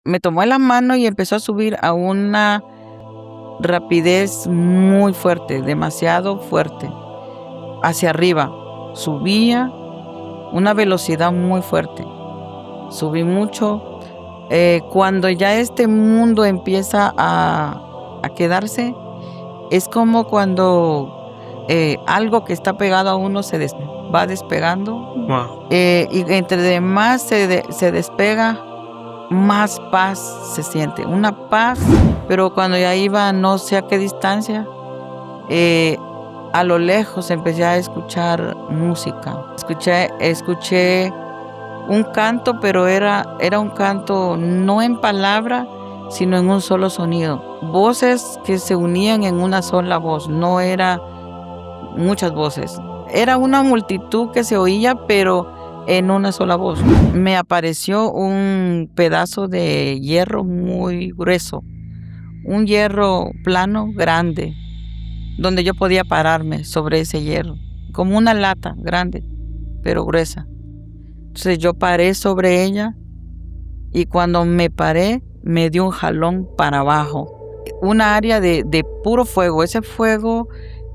me tomó en la mano y empezó a subir a una rapidez muy fuerte, demasiado fuerte, hacia arriba. Subía una velocidad muy fuerte. Subí mucho. Cuando ya este mundo empieza a quedarse, es como cuando algo que está pegado a uno va despegando. Wow. Y entre más se despega, más paz se siente. Una paz, pero cuando ya iba no sé a qué distancia, a lo lejos empecé a escuchar música. Escuché un canto, pero era un canto no en palabra, sino en un solo sonido. Voces que se unían en una sola voz, no era muchas voces. Era una multitud que se oía, pero en una sola voz. Me apareció un pedazo de hierro muy grueso, un hierro plano grande, donde yo podía pararme sobre ese hierro, como una lata grande, pero gruesa. Entonces yo paré sobre ella y cuando me paré me dio un jalón para abajo. Una área de puro fuego. Ese fuego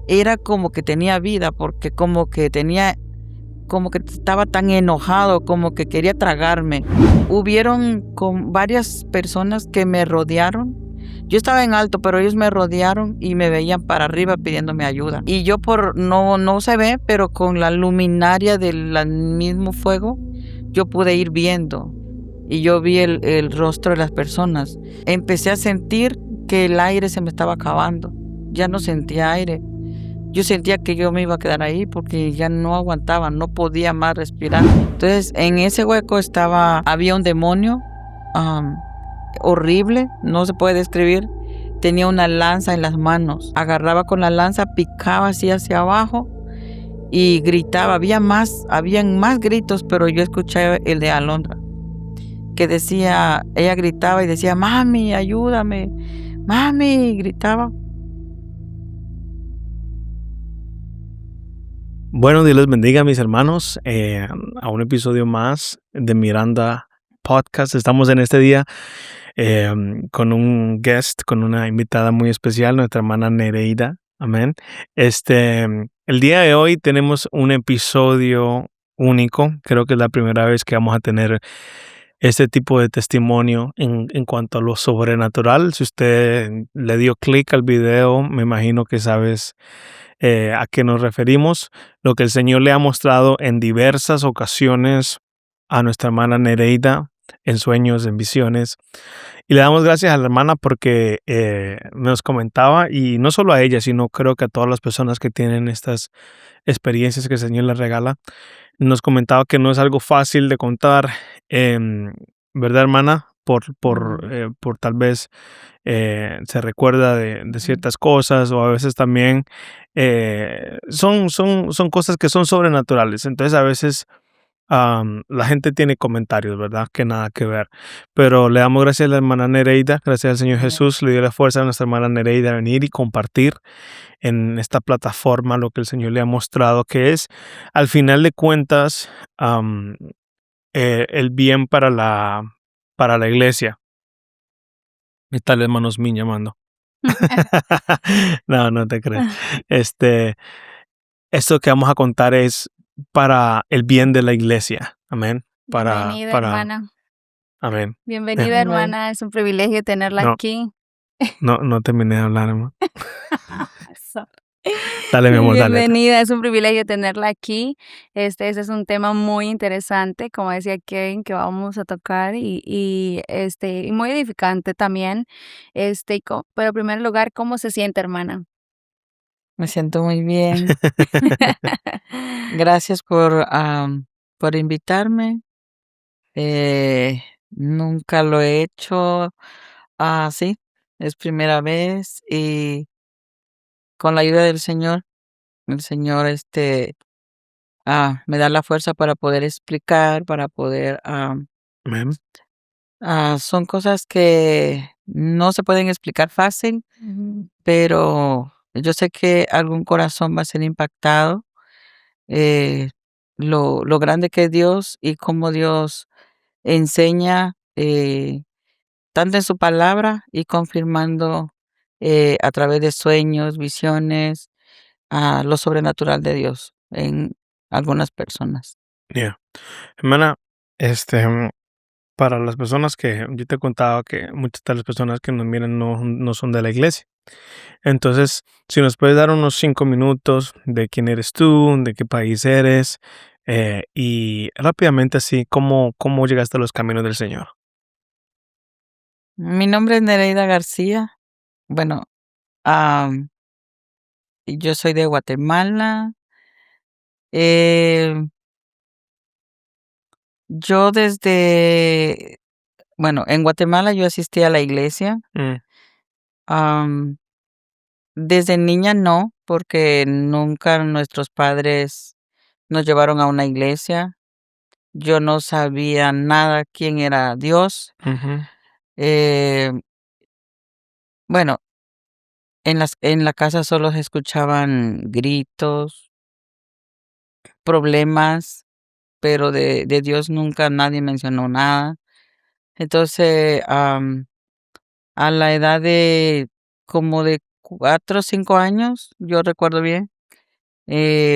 era como que tenía vida, porque como que estaba tan enojado, como que quería tragarme. Hubieron con varias personas que me rodearon. Yo estaba en alto, pero ellos me rodearon y me veían para arriba pidiéndome ayuda. Y yo no se ve, pero con la luminaria del mismo fuego, yo pude ir viendo. Y yo vi el rostro de las personas. Empecé a sentir que el aire se me estaba acabando. Ya no sentía aire. Yo sentía que yo me iba a quedar ahí porque ya no aguantaba, no podía más respirar. Entonces, en ese hueco había un demonio horrible, no se puede describir. Tenía una lanza en las manos. Agarraba con la lanza, picaba así hacia abajo y gritaba. Habían más gritos, pero yo escuché el de Alondra, que decía, ella gritaba y decía, mami, ayúdame, mami, gritaba. Bueno, Dios les bendiga, mis hermanos, a un episodio más de Miranda Podcast. Estamos en este día con un guest, con una invitada muy especial, nuestra hermana Nereida. Amén. El día de hoy tenemos un episodio único. Creo que es la primera vez que vamos a tener este tipo de testimonio en cuanto a lo sobrenatural. Si usted le dio clic al video, me imagino que sabes a qué nos referimos, lo que el Señor le ha mostrado en diversas ocasiones a nuestra hermana Nereida, en sueños, en visiones. Y le damos gracias a la hermana porque nos comentaba, y no solo a ella, sino creo que a todas las personas que tienen estas experiencias que el Señor les regala, nos comentaba que no es algo fácil de contar, ¿verdad, hermana? Por tal vez se recuerda de ciertas cosas, o a veces también son cosas que son sobrenaturales. Entonces a veces la gente tiene comentarios, ¿verdad? Que nada que ver. Pero le damos gracias a la hermana Nereida, gracias al Señor Jesús, le dio la fuerza a nuestra hermana Nereida a venir y compartir en esta plataforma lo que el Señor le ha mostrado, que es, al final de cuentas, el bien para la iglesia. Y tal hermanos Min llamando. No, no te crees. Esto que vamos a contar es para el bien de la iglesia. Amén. Bienvenida, hermana. Amén. Bienvenida, hermana. Es un privilegio tenerla aquí. No terminé de hablar, hermano. Dale, mi amor, dale. Bienvenida, es un privilegio tenerla aquí. Ese es un tema muy interesante, como decía Kevin, que vamos a tocar y muy edificante también. Pero en primer lugar, ¿cómo se siente, hermana? Me siento muy bien. Gracias por invitarme. Nunca lo he hecho así. Es primera vez y con la ayuda del Señor, el Señor me da la fuerza para poder explicar, para poder... Amén. son cosas que no se pueden explicar fácil, pero yo sé que algún corazón va a ser impactado. Lo grande que es Dios y cómo Dios enseña tanto en su palabra y confirmando a través de sueños, visiones, a lo sobrenatural de Dios en algunas personas. Yeah. Hermana, este, para las personas que yo te contaba que muchas de las personas que nos miran no son de la iglesia. Entonces, si nos puedes dar unos 5 minutos de quién eres tú, de qué país eres, y rápidamente así, cómo llegaste a los caminos del Señor. Mi nombre es Nereida García. Bueno, am, yo soy de Guatemala. Eh, yo bueno, en Guatemala yo asistí a la iglesia. Mm, Am, desde niña no, porque nunca nuestros padres nos llevaron a una iglesia. Yo no sabía nada quién era Dios. ujú, Eh, bueno, en la casa solo se escuchaban gritos, problemas, pero de Dios nunca nadie mencionó nada. Entonces, a la edad de como de 4 o 5 años, yo recuerdo bien,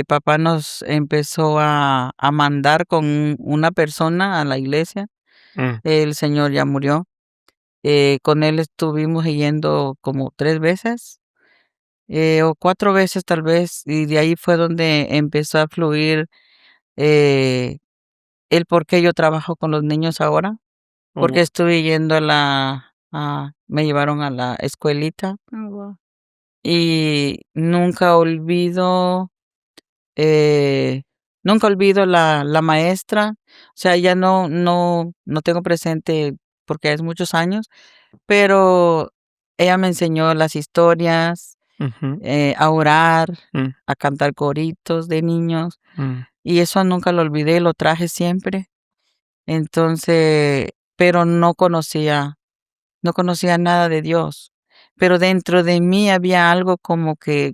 papá nos empezó a mandar con una persona a la iglesia. mm, El señor ya murió. Con él estuvimos yendo como 3 veces, o 4 veces tal vez, y de ahí fue donde empezó a fluir, eh, el por qué yo trabajo con los niños ahora, oh, porque estuve yendo me llevaron a la escuelita Oh, wow. y eh, nunca olvido la maestra. O sea, ya no tengo presente porque es muchos años, pero ella me enseñó las historias, ujú, a orar, mm, a cantar coritos de niños, mm, y eso nunca lo olvidé, lo traje siempre. Entonces, pero no conocía nada de Dios, pero dentro de mí había algo como que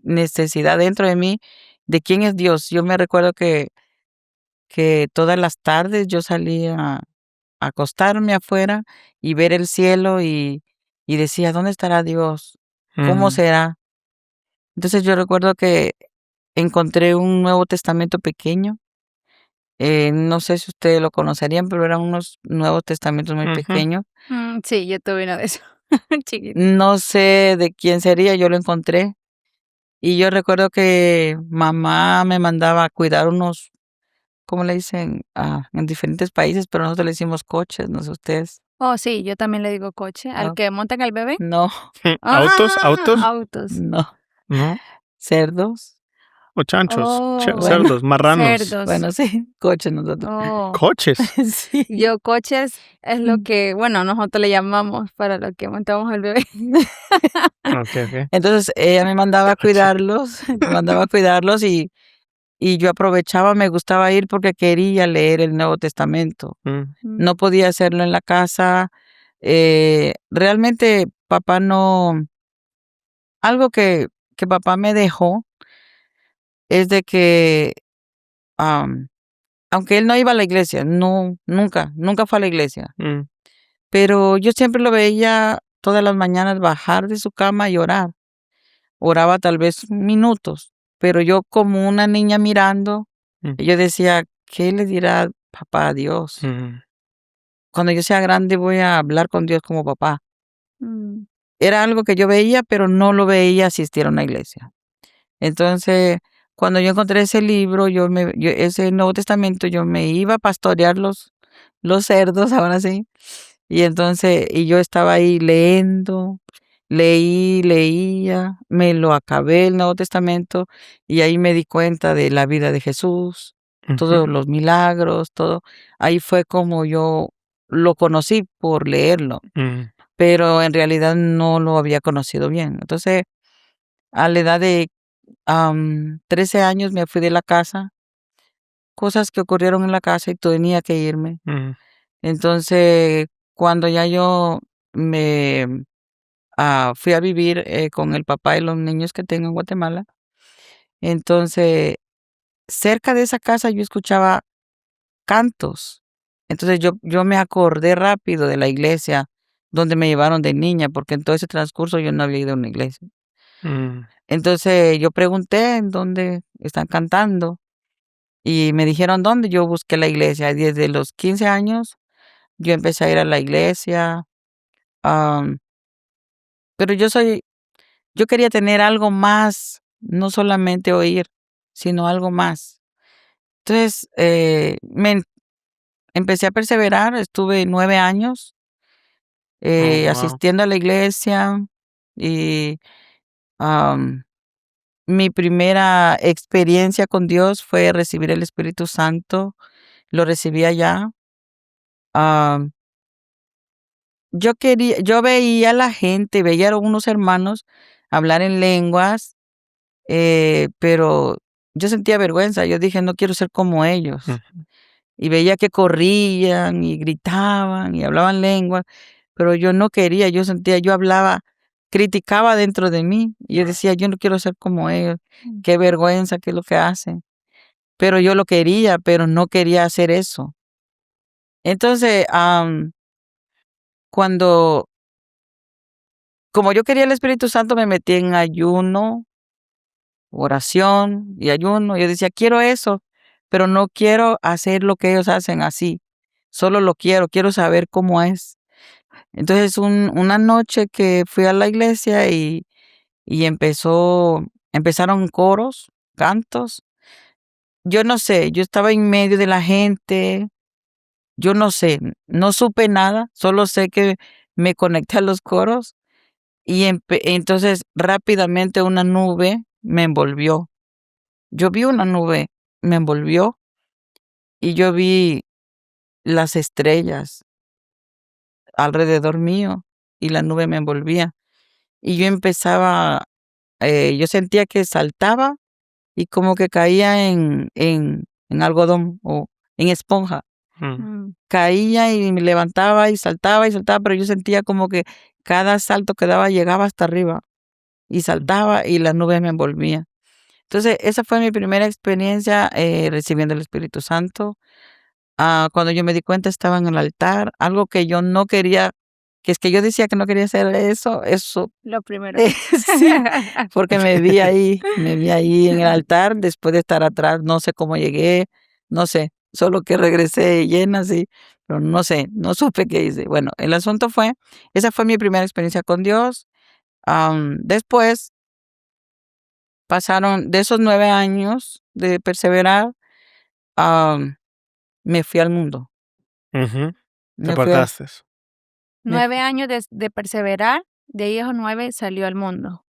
necesidad dentro de mí de quién es Dios. Yo me recuerdo que todas las tardes yo salía a acostarme afuera y ver el cielo y decía: "¿Dónde estará Dios? ¿Cómo mm, será?". Entonces, yo recuerdo que encontré un Nuevo Testamento pequeño. No sé si ustedes lo conocerían, pero eran unos Nuevos Testamentos muy ujú, pequeños. Sí, yo tuve uno de esos. Chiquito. No sé de quién sería, yo lo encontré. Y yo recuerdo que mamá me mandaba a cuidar unos, ¿cómo le dicen? En diferentes países, pero nosotros le decimos coches, no sé ustedes. Oh, sí, yo también le digo coche. ¿Al Ah, que montan al bebé? no, ¿Autos? ¿Autos? Autos. no, ¿No? cerdos. ¿O chanchos? Oh, Bueno, Cerdos, marranos, cerdos. bueno, sí, coches nosotros. Oh, coches. Sí. yo coches es lo que, bueno, nosotros le llamamos para lo que montamos al bebé. Ok, ok. Entonces, ella me mandaba a Coche. cuidarlos, me mandaba a cuidarlos y yo aprovechaba, me gustaba ir porque quería leer el Nuevo Testamento. Mm, No podía hacerlo en la casa. Realmente papá no, algo que papá me dejó es de que, am, aunque él no iba a la iglesia, no, nunca fue a la iglesia, mm, pero yo siempre lo veía todas las mañanas bajar de su cama y orar. Oraba tal vez minutos, pero yo como una niña mirando, mm, yo decía: "¿Qué le dirá papá a Dios? mm, Cuando yo sea grande voy a hablar con Dios como papá". Mm, Era algo que yo veía, pero no lo veía asistir a una iglesia. Entonces, cuando yo encontré ese libro, ese Nuevo Testamento, yo me iba a pastorear los cerdos, ahora sí. Y entonces, y yo estaba ahí leyendo, leía, me lo acabé el Nuevo Testamento y ahí me di cuenta de la vida de Jesús, ujú, todos los milagros, todo. Ahí fue como yo lo conocí por leerlo, mm, pero en realidad no lo había conocido bien. Entonces, a la edad de 13 años me fui de la casa, cosas que ocurrieron en la casa y tenía que irme. mm, Entonces, cuando ya yo me fui a vivir con el papá y los niños que tengo en Guatemala, entonces cerca de esa casa yo escuchaba cantos. Entonces yo me acordé rápido de la iglesia donde me llevaron de niña, porque en todo ese transcurso yo no había ido a una iglesia. Mm. Entonces yo pregunté en dónde están cantando y me dijeron dónde. Yo busqué la iglesia. Desde los 15 años yo empecé a ir a la iglesia, am, pero yo quería tener algo más, no solamente oír, sino algo más. Entonces empecé a perseverar, estuve 9 años Oh, wow. asistiendo a la iglesia y am, mi primera experiencia con Dios fue recibir el Espíritu Santo. Lo recibí allá. Am, yo veía a la gente, veía a unos hermanos hablar en lenguas, pero yo sentía vergüenza. Yo dije, no quiero ser como ellos. Mm. Y veía que corrían y gritaban y hablaban lenguas, pero yo no quería, yo hablaba, criticaba dentro de mí. Y yo decía, yo no quiero ser como ellos. Qué vergüenza, qué es lo que hacen. Pero yo lo quería, pero no quería hacer eso. Entonces, cuando, como yo quería el Espíritu Santo, me metí en ayuno, oración y ayuno. Yo decía, quiero eso, pero no quiero hacer lo que ellos hacen así. Solo quiero saber cómo es. Entonces, una noche que fui a la iglesia y empezaron coros, cantos. Yo no sé, yo estaba en medio de la gente. Yo no sé, no supe nada, solo sé que me conecté a los coros y entonces rápidamente una nube me envolvió. Yo vi una nube, me envolvió y yo vi las estrellas alrededor mío y la nube me envolvía. Y yo sentía que saltaba y como que caía en algodón o en esponja. Mm. Mm. Caía y me levantaba y saltaba, pero yo sentía como que cada salto que daba llegaba hasta arriba y saltaba y la nube me envolvía. Entonces, esa fue mi primera experiencia recibiendo el Espíritu Santo. Cuando yo me di cuenta estaba en el altar, algo que yo no quería, que es que yo decía que no quería hacer eso, Lo primero. sí, porque me vi ahí en el altar después de estar atrás, no sé cómo llegué, no sé, solo que regresé llena, sí, pero no sé, no supe qué hice. Bueno, el asunto esa fue mi primera experiencia con Dios. Después pasaron de esos 9 años de perseverar, am, me fui al mundo, Ujú. Te me fui al, apartaste. me 9 años de perseverar, de ahí a esos 9 salió al mundo.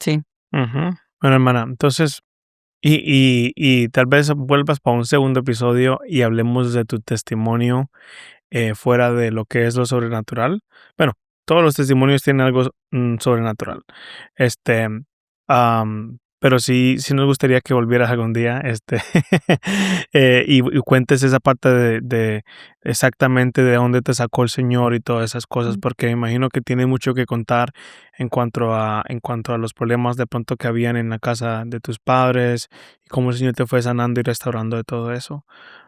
sí, Ujú. Bueno, hermana, entonces, y tal vez vuelvas para un segundo episodio y hablemos de tu testimonio fuera de lo que es lo sobrenatural. Bueno, todos los testimonios tienen algo sobrenatural. Este, pero sí nos gustaría que volvieras algún día, y cuentes esa parte de exactamente de dónde te sacó el Señor y todas esas cosas, Mm. porque me imagino que tiene mucho que contar en cuanto a los problemas de pronto que habían en la casa de tus padres y cómo el Señor te fue sanando y restaurando de todo eso.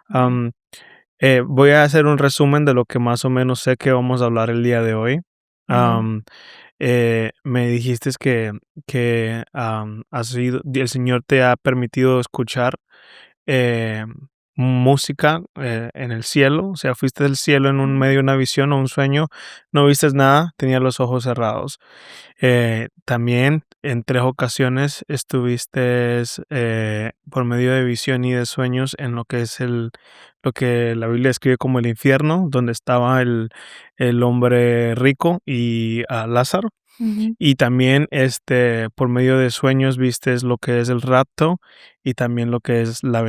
Mm. Voy a hacer un resumen de lo que más o menos sé que vamos a hablar el día de hoy. ujú, Me dijiste que el Señor te ha permitido escuchar eh, música en el cielo, o sea, fuiste del cielo en un medio de una visión o un sueño, no viste nada, tenías los ojos cerrados. También en 3 ocasiones estuviste por medio de visión y de sueños en lo que es lo que la Biblia describe como el infierno, donde estaba el hombre rico y Lázaro. Ujú. Y también por medio de sueños vistes lo que es el rapto y también lo que es la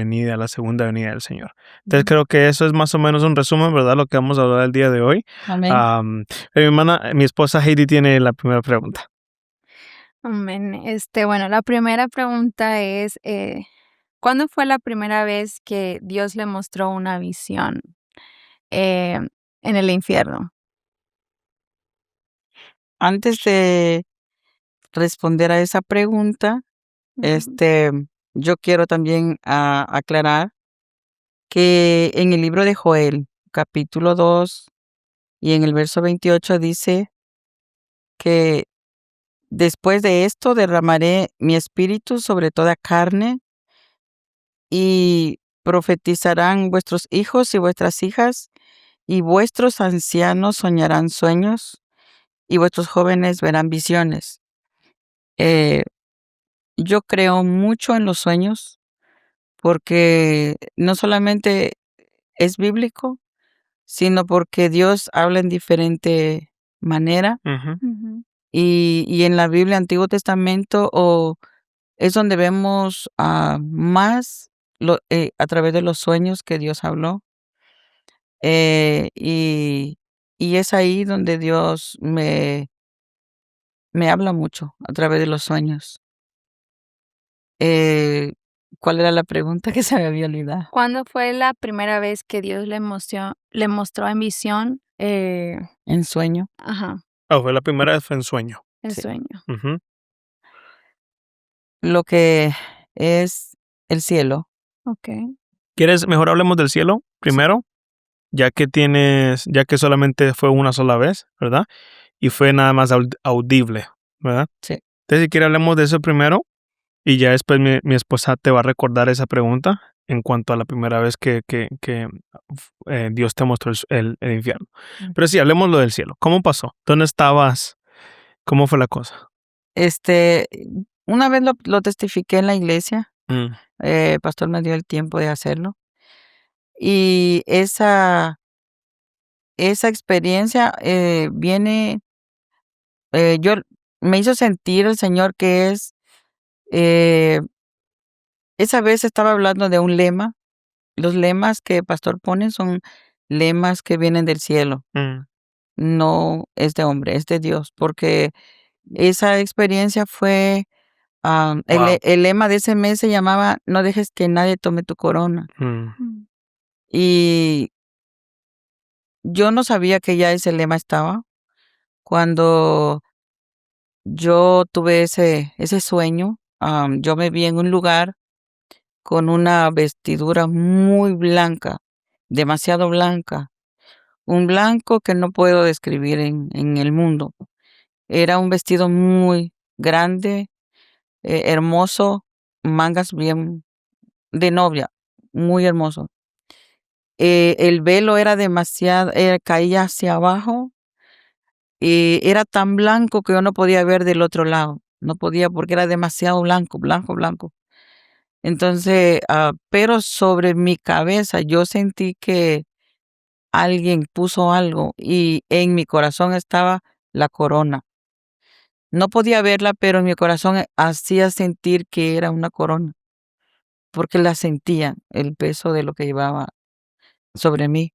segunda venida del Señor. Entonces ujú. creo que eso es más o menos un resumen, ¿verdad? Lo que vamos a hablar el día de hoy. Amén. Mi esposa Heidi tiene la primera pregunta. Amén. Bueno, la primera pregunta es, ¿cuándo fue la primera vez que Dios le mostró una visión eh, en el infierno? Antes de responder a esa pregunta, Ujú. yo quiero también aclarar que en el libro de Joel, capítulo 2 Y en el verso 28 dice que después de esto derramaré mi espíritu sobre toda carne y profetizarán vuestros hijos y vuestras hijas y vuestros ancianos soñarán sueños y vuestros jóvenes verán visiones. Eh, yo creo mucho en los sueños porque no solamente es bíblico, sino porque Dios habla en diferente manera Ujú. Ujú. y en la Biblia, Antiguo Testamento, es donde vemos más a través de los sueños que Dios habló. eh, y, y es ahí donde Dios me habla mucho a través de los sueños. Eh, ¿Cuál era la pregunta que se me había olvidado? ¿Cuándo fue la primera vez que Dios le mostró en visión, En sueño, ajá, Fue la primera vez fue en sueño. en sí. sueño? Ujú. Lo que es el cielo. Okey. ¿Quieres mejor hablemos del cielo Sí. primero? Ya que solamente fue una sola vez, ¿verdad? Y fue nada más audible, ¿verdad? Sí. Entonces, si quieres hablemos de eso primero y ya después mi esposa te va a recordar esa pregunta en cuanto a la primera vez que Dios te mostró el infierno. Pero sí, hablemos lo del cielo. ¿Cómo pasó? ¿Dónde estabas? ¿Cómo fue la cosa? Este, una vez lo testifiqué en la iglesia. Mm, El pastor me dio el tiempo de hacerlo. Y esa experiencia yo me hizo sentir el Señor que eh, esa vez estaba hablando de un lema. Los lemas que el pastor pone son lemas que vienen del cielo, mm, no es de hombre, es de Dios, porque esa experiencia fue, wow. el lema de ese mes se llamaba No dejes que nadie tome tu corona. Mm, Mm. Y yo no sabía que ya ese lema estaba. Cuando yo tuve ese sueño, yo me vi en un lugar con una vestidura muy blanca, demasiado blanca, un blanco que no puedo describir en el mundo. Era un vestido muy grande, hermoso, mangas bien de novia, muy hermoso. El velo era demasiado, caía hacia abajo y era tan blanco que yo no podía ver del otro lado. No podía porque era demasiado blanco, blanco, blanco. Entonces, pero sobre mi cabeza yo sentí que alguien puso algo y en mi corazón estaba la corona. No podía verla, pero en mi corazón hacía sentir que era una corona, porque la sentía, el peso de lo que llevaba sobre mí.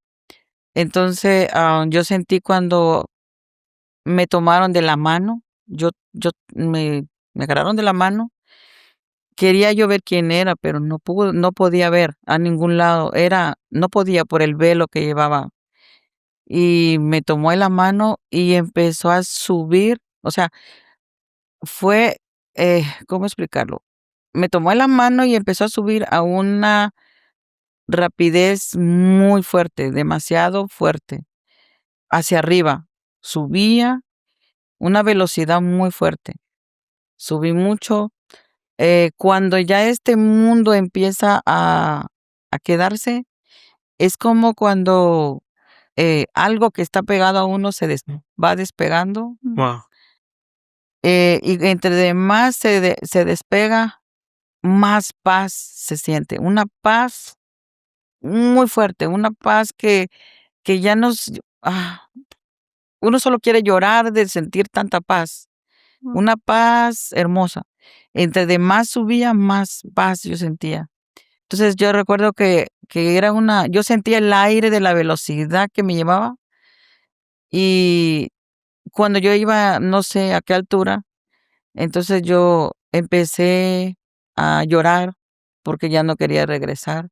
Entonces, yo sentí cuando me tomaron de la mano, me agarraron de la mano. Quería yo ver quién era, pero no podía ver a ningún lado. No podía por el velo que llevaba. Y me tomó de la mano y empezó a subir. O sea, fue, ¿cómo explicarlo? Me tomó de la mano y empezó a subir a una rapidez muy fuerte, demasiado fuerte, hacia arriba. Subía una velocidad muy fuerte. Subí mucho. Cuando ya este mundo empieza a quedarse, es como cuando algo que está pegado a uno va despegando. Mm. wow. Y entre más se despega, más paz se siente. Una paz muy fuerte, una paz que ya uno solo quiere llorar de sentir tanta paz. Mm. Una paz hermosa. Entre de más subía, más paz yo sentía. Entonces yo recuerdo que yo sentía el aire de la velocidad que me llevaba y cuando yo iba, no sé a qué altura, entonces yo empecé a llorar porque ya no quería regresar.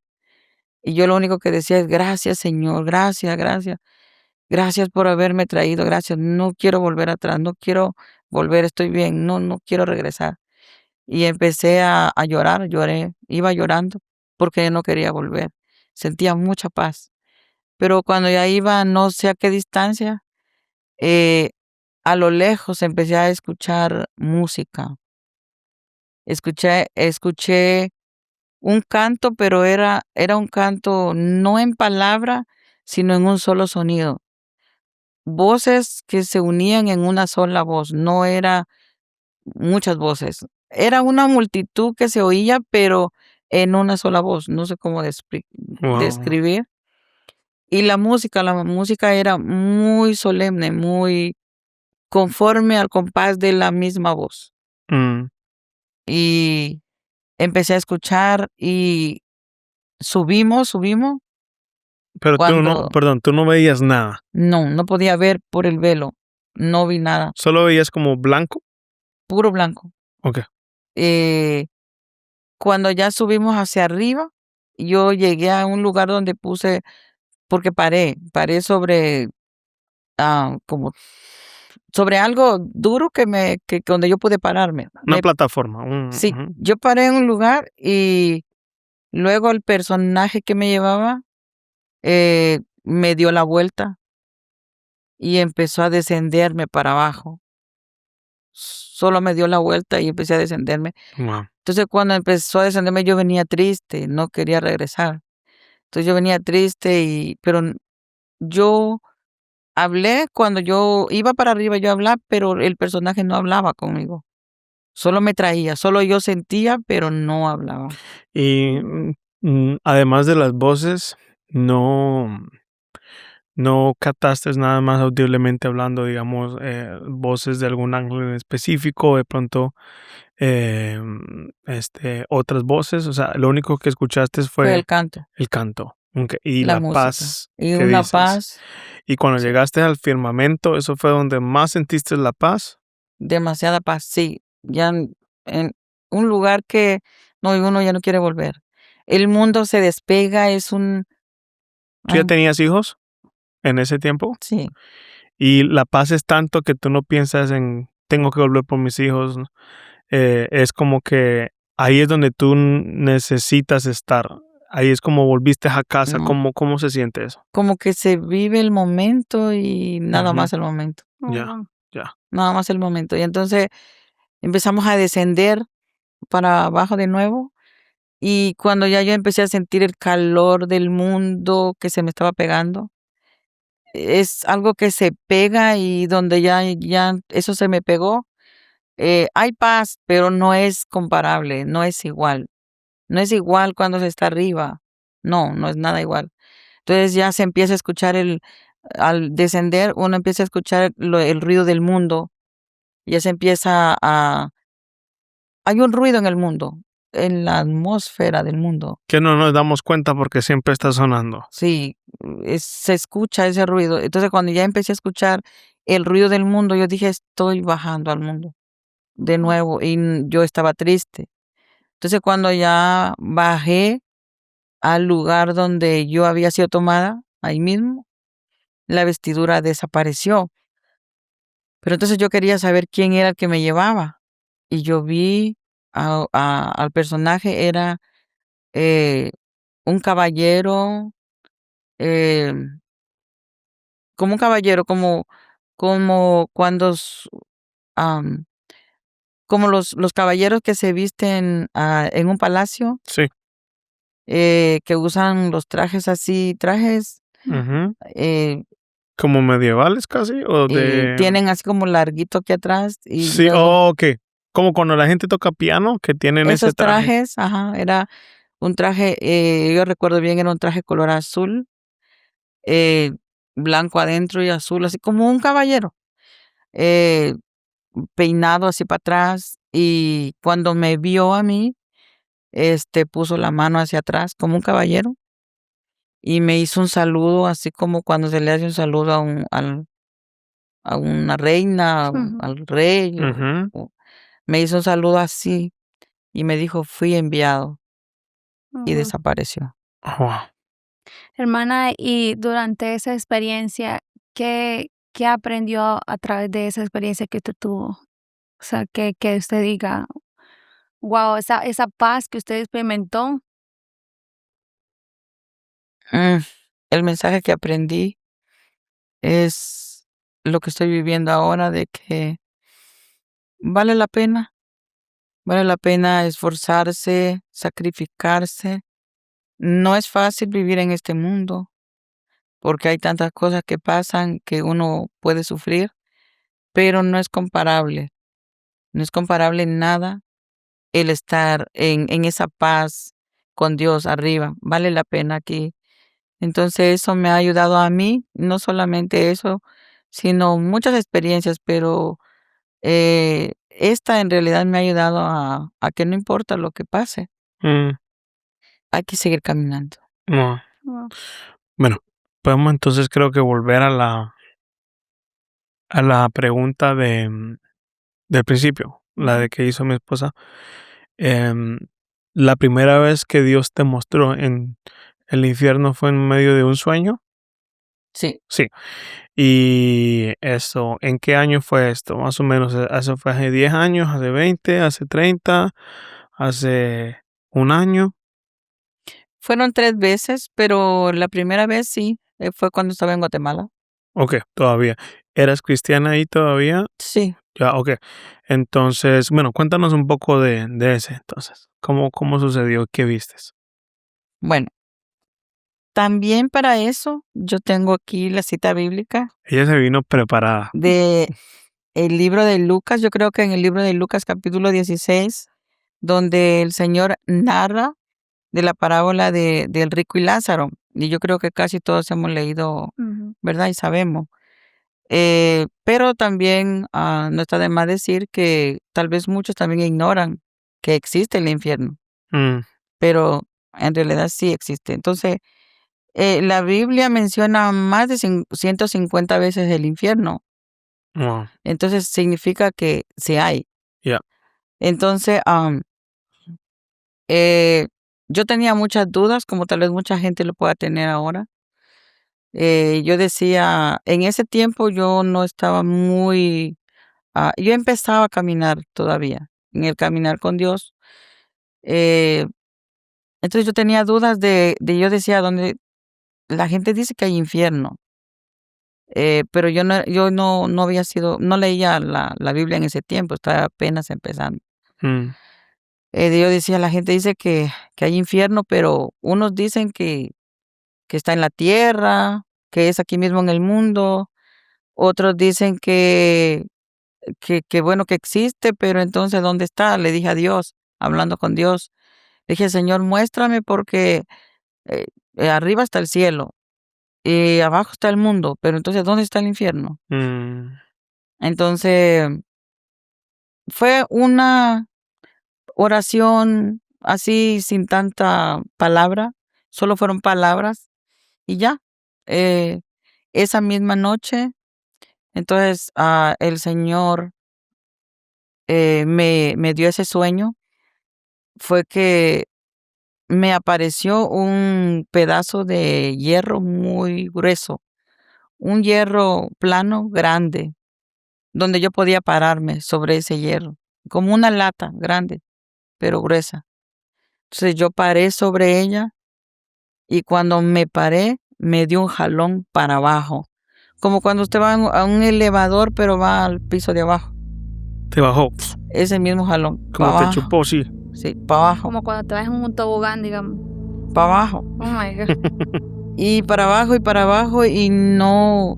Y yo lo único que decía es, gracias Señor, gracias, gracias, gracias por haberme traído, gracias, no quiero volver atrás, no quiero volver, estoy bien, no quiero regresar. Y empecé a llorar, lloré, iba llorando porque no quería volver. Sentía mucha paz. Pero cuando ya iba no sé a qué distancia, eh, a lo lejos empecé a escuchar música. Escuché un canto, pero era un canto no en palabra, sino en un solo sonido. Voces que se unían en una sola voz, no era muchas voces. Era una multitud que se oía, pero en una sola voz. No sé cómo Wow. describir. Y la música era muy solemne, muy conforme al compás de la misma voz. Mm. Y empecé a escuchar y subimos. Pero tú no, Cuando perdón, tú no veías nada. no podía ver por el velo. No vi nada, Solo veías como blanco. puro blanco. Ok. Eh, Cuando ya subimos hacia arriba, yo llegué a un lugar donde porque paré sobre, como sobre algo duro que donde yo pude pararme. Una plataforma. Sí, Ujú. yo paré en un lugar y luego el personaje que me llevaba me dio la vuelta y empezó a descenderme para abajo. Solo me dio la vuelta y empecé a descenderme. Wow. Entonces, cuando empezó a descenderme, yo venía triste, no quería regresar. Entonces, yo venía triste pero yo hablé cuando yo iba para arriba, yo hablaba, pero el personaje no hablaba conmigo. Solo me traía, solo yo sentía, pero no hablaba. Y además de las voces, no captaste nada más audiblemente hablando, digamos, voces de algún ángel en específico, de pronto otras voces. O sea, lo único que escuchaste Fue fue el canto, el canto. Ok. Y la la música paz y que una dices. paz, Y cuando sí, llegaste al firmamento, ¿eso fue donde más sentiste la paz? demasiada paz, sí. Ya en un lugar que no, uno ya no quiere volver. El mundo se despega, ¿Tú ya ay, tenías hijos en ese tiempo? sí, Y la paz es tanto que tú no piensas en tengo que volver por mis hijos, ¿no? Es como que ahí es donde tú necesitas estar. Ahí es como volviste a casa. no, ¿Cómo se siente eso? como que se vive el momento y nada Ujú. más el momento, Ya, Oh, ya. nada más el momento. Y entonces empezamos a descender para abajo de nuevo. Y cuando ya yo empecé a sentir el calor del mundo que se me estaba pegando, es algo que se pega y donde ya eso se me pegó. Hay paz, pero no es comparable, no es igual. No es igual cuando se está arriba. No, no es nada igual. Entonces ya se empieza a escuchar al descender, uno empieza a escuchar el ruido del mundo. Ya se empieza hay un ruido en el mundo, en la atmósfera del mundo. Que no nos damos cuenta porque siempre está sonando. Sí, se escucha ese ruido. Entonces, cuando ya empecé a escuchar el ruido del mundo, yo dije: "Estoy bajando al mundo de nuevo", y yo estaba triste. Entonces, cuando ya bajé al lugar donde yo había sido tomada, ahí mismo, la vestidura desapareció. Pero entonces yo quería saber quién era el que me llevaba, y yo vi al personaje, era, eh, un caballero, em como un caballero, como cuando am, como los caballeros que se visten, en un palacio, Sí. que usan los trajes así, Ujú. eh, ¿Como medievales casi? ¿O de...? tienen así como larguito aquí atrás y Sí, luego ok. Como cuando la gente toca piano, que tienen ese esos traje. trajes, ajá, era un traje, yo recuerdo bien, era un traje color azul, eh, blanco adentro y azul, así como un caballero, eh, peinado así para atrás, y cuando me vio a mí, puso la mano hacia atrás como un caballero y me hizo un saludo, así como cuando se le hace un saludo a una reina, ujú, al rey, Ujú. me hizo un saludo así y me dijo: "Fui enviado", y ujú. desapareció. Wow. Hermana, y durante esa experiencia, ¿qué aprendió a través de esa experiencia que usted tuvo? O sea, que usted diga, wow, esa paz que usted experimentó. Mm, el mensaje que aprendí es lo que estoy viviendo ahora, de que vale la pena esforzarse, sacrificarse. No es fácil vivir en este mundo, porque hay tantas cosas que pasan que uno puede sufrir, pero no es comparable en nada el estar en esa paz con Dios arriba. Vale la pena aquí. Entonces eso me ha ayudado a mí, no solamente eso, sino muchas experiencias, pero esta en realidad me ha ayudado a que no importa lo que pase, Mm, hay que seguir caminando. no. Wow. Bueno, podemos entonces creo que volver a la pregunta del principio, la de que hizo mi esposa. Em, la primera vez que Dios te mostró en el infierno fue en medio de un sueño. Sí, Sí. Y eso, ¿en qué año fue esto? Más o menos, ¿eso fue hace 10 años, hace 20, hace 30, hace un año? fueron 3 veces, pero la primera vez sí, fue cuando estaba en Guatemala. Ok, todavía. ¿Eras cristiana ahí todavía? Sí, Ya, ok. Entonces, bueno, cuéntanos un poco de ese entonces. ¿Cómo sucedió? ¿Qué vistes? bueno, también para eso yo tengo aquí la cita bíblica Ella se vino preparada. de el libro de Lucas, yo creo que en el libro de Lucas capítulo 16, donde el Señor narra de la parábola del rico y Lázaro. Y yo creo que casi todos hemos leído, Ujú. ¿verdad? Y sabemos. Pero también no está de más decir que tal vez muchos también ignoran que existe el infierno, Mm, pero en realidad sí existe. Entonces, la Biblia menciona más de 150 veces el infierno. wow, Entonces significa que sí hay. ya. Entonces, yo tenía muchas dudas, como tal vez mucha gente lo pueda tener ahora. Yo decía, en ese tiempo yo no estaba muy, yo empezaba a caminar todavía, en el caminar con Dios. Eh, entonces yo tenía dudas yo decía, donde la gente dice que hay infierno, pero yo no había no leía la Biblia en ese tiempo, estaba apenas empezando. Mm, Yo decía, la gente dice que hay infierno, pero unos dicen que está en la tierra, que es aquí mismo en el mundo. Otros dicen que bueno, que existe, pero entonces, ¿dónde está? Le dije a Dios, hablando con Dios. Le dije, Señor, muéstrame porque eh, arriba está el cielo y abajo está el mundo, pero entonces, ¿dónde está el infierno? mm, Entonces, fue una oración así sin tanta palabra, solo fueron palabras y ya. Eh, esa misma noche, entonces el Señor me dio ese sueño, fue que me apareció un pedazo de hierro muy grueso, un hierro plano grande, donde yo podía pararme sobre ese hierro, como una lata grande, pero gruesa. Entonces yo paré sobre ella y cuando me paré, me dio un jalón para abajo, como cuando usted va a un elevador, pero va al piso de abajo. te bajó, Ese mismo jalón, para como te abajo. chupó, sí. Sí, para abajo, Como cuando te vas en un tobogán, digamos. para abajo. Oh my God. Y para abajo y no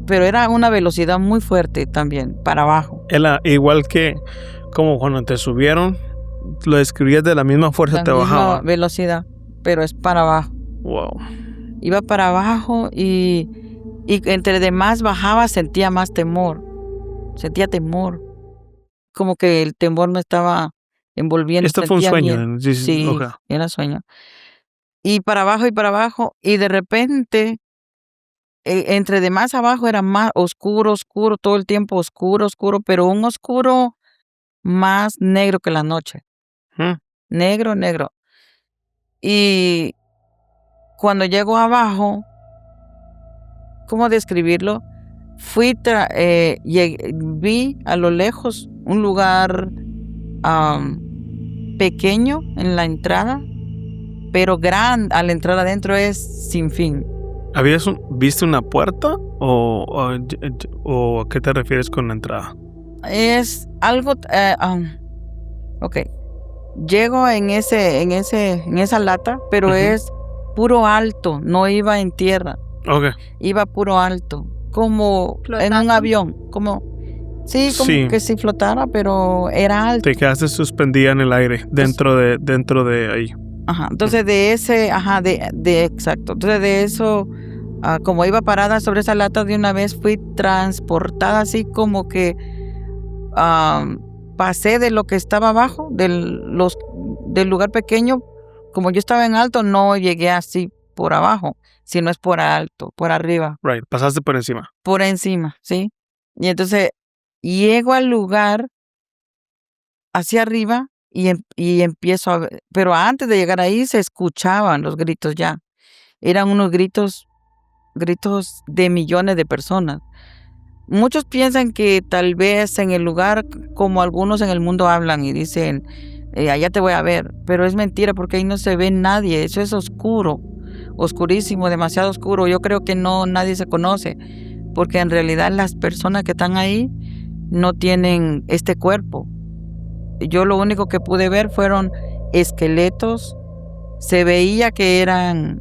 pero era una velocidad muy fuerte también, para abajo. Era igual que como cuando te subieron, lo describías de la misma fuerza, La te misma bajaba. velocidad, pero es para abajo. Wow. Iba para abajo y entre de más bajaba sentía más temor. Sentía temor. Como que el temor me estaba envolviendo. Esto fue un Sentía sueño. miedo. Sí, Sí, ok. era sueño. Y para abajo, y de repente, entre de más abajo era más oscuro, oscuro, todo el tiempo oscuro, oscuro, pero un oscuro más negro que la noche. Mm, Negro, negro. Y cuando llego abajo, ¿cómo describirlo? Vi a lo lejos un lugar pequeño en la entrada, pero grande, a la entrada adentro es sin fin. ¿Viste una puerta o a qué te refieres con la entrada? Es algo, ok. Llego en esa lata, pero es puro alto, no iba en tierra. Okay. Iba puro alto, como ¿Flotando? en un avión, como que si flotara, pero era alto. Te quedaste suspendida en el aire dentro de ahí. Ajá, entonces exacto. Entonces de eso, como iba parada sobre esa lata, de una vez fui transportada así como que pasé de lo que estaba abajo, del lugar pequeño. Como yo estaba en alto, no llegué así por abajo, sino es por alto, por arriba. Right, pasaste por encima. Por encima, ¿sí? Y entonces llego al lugar hacia arriba y empiezo a ver, pero antes de llegar ahí se escuchaban los gritos ya. Eran unos gritos de millones de personas. Muchos piensan que tal vez en el lugar, como algunos en el mundo hablan y dicen, allá te voy a ver, pero es mentira porque ahí no se ve nadie, eso es oscuro, oscurísimo, demasiado oscuro. Yo creo que nadie se conoce, porque en realidad las personas que están ahí no tienen este cuerpo. Yo lo único que pude ver fueron esqueletos, se veía que eran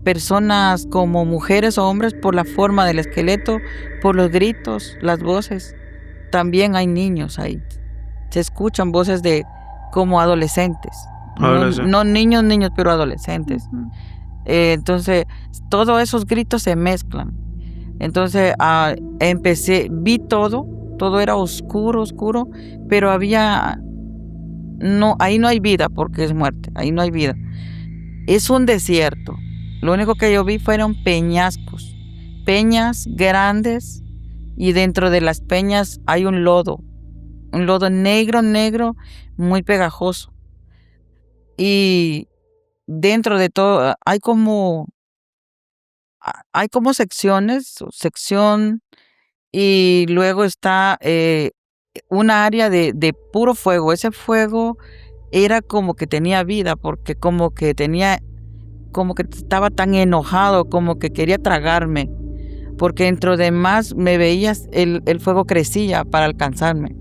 personas como mujeres o hombres por la forma del esqueleto, por los gritos, las voces. También hay niños ahí. Se escuchan voces de como adolescentes. No niños, pero adolescentes. Entonces, todos esos gritos se mezclan. Entonces, vi todo era oscuro, pero ahí no hay vida porque es muerte, ahí no hay vida. Es un desierto. Lo único que yo vi fueron peñascos, peñas grandes, y dentro de las peñas hay un lodo negro, muy pegajoso. Y dentro de todo hay como sección, y luego está una área de puro fuego. Ese fuego era como que tenía vida, porque como que estaba tan enojado, como que quería tragarme, porque dentro de más me veías, el fuego crecía para alcanzarme.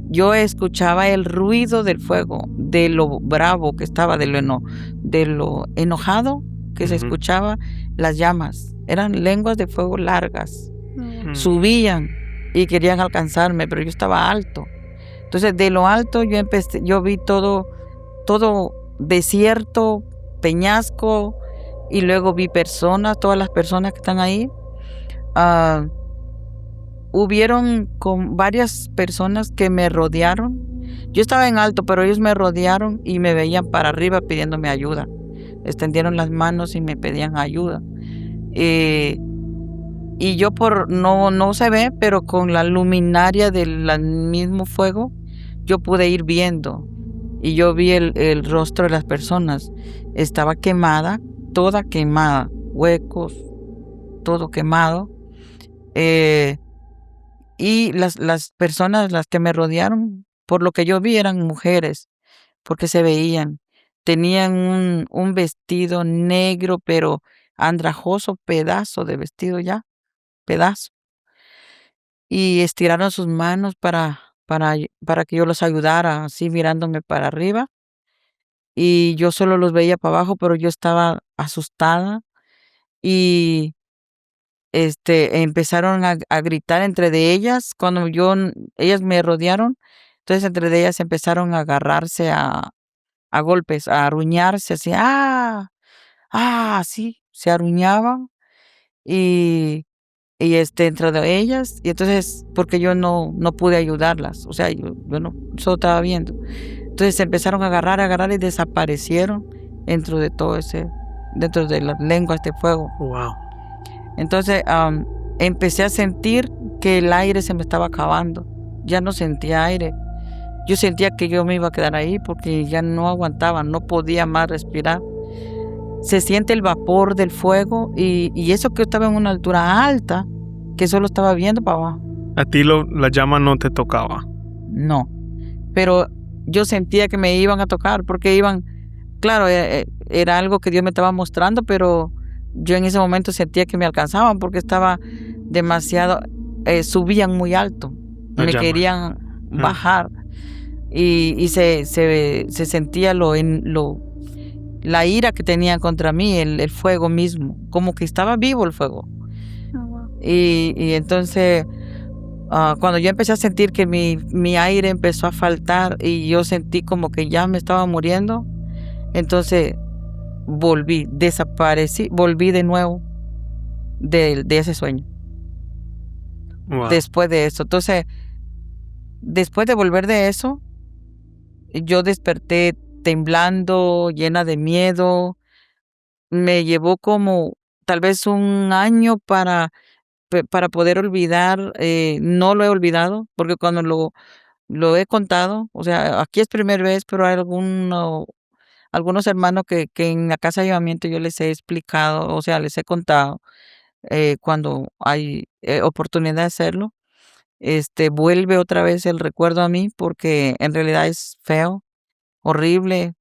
Yo escuchaba el ruido del fuego, de lo bravo que estaba, de lo enojado que se escuchaba. Las llamas eran lenguas de fuego largas, subían y querían alcanzarme, pero yo estaba alto. Entonces de lo alto yo vi todo desierto, peñasco, y luego vi todas las personas que están ahí. Hubieron con varias personas que me rodearon. Yo estaba en alto, pero ellos me rodearon y me veían para arriba pidiéndome ayuda. Extendieron las manos y me pedían ayuda. Y yo no se ve, pero con la luminaria del mismo fuego, yo pude ir viendo. Y yo vi el rostro de las personas. Estaba quemada, toda quemada, huecos, todo quemado. Y las personas, las que me rodearon, por lo que yo vi, eran mujeres, porque se veían. Tenían un vestido negro, pero andrajoso, pedazo de vestido ya, pedazo. Y estiraron sus manos para que yo los ayudara, así mirándome para arriba. Y yo solo los veía para abajo, pero yo estaba asustada. Y empezaron a gritar entre de ellas. Cuando ellas me rodearon, entonces entre de ellas empezaron a agarrarse a golpes, a aruñarse, así, así, se aruñaban. Y entre de ellas, y entonces, porque yo no pude ayudarlas, o sea, yo no, solo estaba viendo. Entonces se empezaron a agarrar y desaparecieron dentro de las lenguas de fuego. Wow. Entonces empecé a sentir que el aire se me estaba acabando. Ya no sentía aire. Yo sentía que yo me iba a quedar ahí porque ya no aguantaba, no podía más respirar. Se siente el vapor del fuego y eso que yo estaba en una altura alta, que solo estaba viendo para abajo. ¿A ti la llama no te tocaba? No, pero yo sentía que me iban a tocar porque claro, era algo que Dios me estaba mostrando, pero yo en ese momento sentía que me alcanzaban porque estaba demasiado, subían muy alto, Las me llamas. querían bajar y se sentía la ira que tenían contra mí, el fuego mismo, como que estaba vivo el fuego. Oh, wow. Y entonces, cuando yo empecé a sentir que mi aire empezó a faltar y yo sentí como que ya me estaba muriendo, entonces desaparecí, volví de nuevo de ese sueño. Wow. Después de eso. Entonces, después de volver de eso, yo desperté temblando, llena de miedo. Me llevó como tal vez un año para poder olvidar. No lo he olvidado, porque cuando lo he contado, o sea, aquí es primera vez, pero hay algunos hermanos que en la casa de ayudamiento yo les he explicado, o sea, les he contado cuando hay oportunidad de hacerlo. Vuelve otra vez el recuerdo a mí porque en realidad es feo, horrible.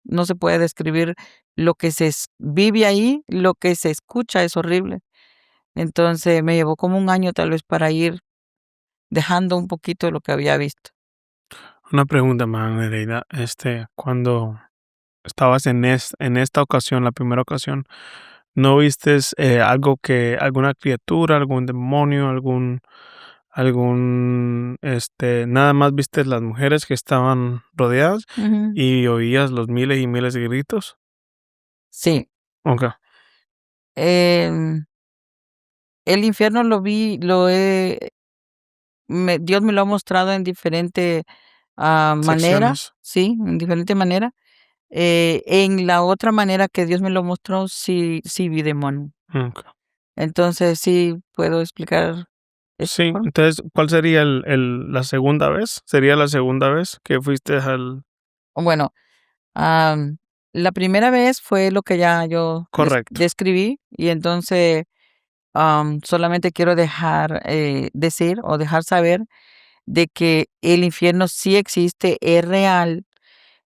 No se puede describir lo que vive ahí, lo que se escucha es horrible. Entonces me llevó como un año tal vez para ir dejando un poquito de lo que había visto. Una pregunta más, Nereida. Cuando estabas en esta ocasión, la primera ocasión, ¿no viste alguna criatura, algún demonio, nada más viste las mujeres que estaban rodeadas Ujú. y oías los miles y miles de gritos? Sí. Okay. Em, el infierno lo vi, Dios me lo ha mostrado en diferente manera, Secciones. sí, en diferente manera. En la otra manera que Dios me lo mostró, sí vi demonio. Okay. Entonces sí puedo explicar esa Sí, forma. entonces, ¿cuál sería la segunda vez? ¿Sería la segunda vez que fuiste al...? Bueno, la primera vez fue lo que ya yo Correcto. describí y entonces solamente quiero decir o dejar saber de que el infierno sí existe, es real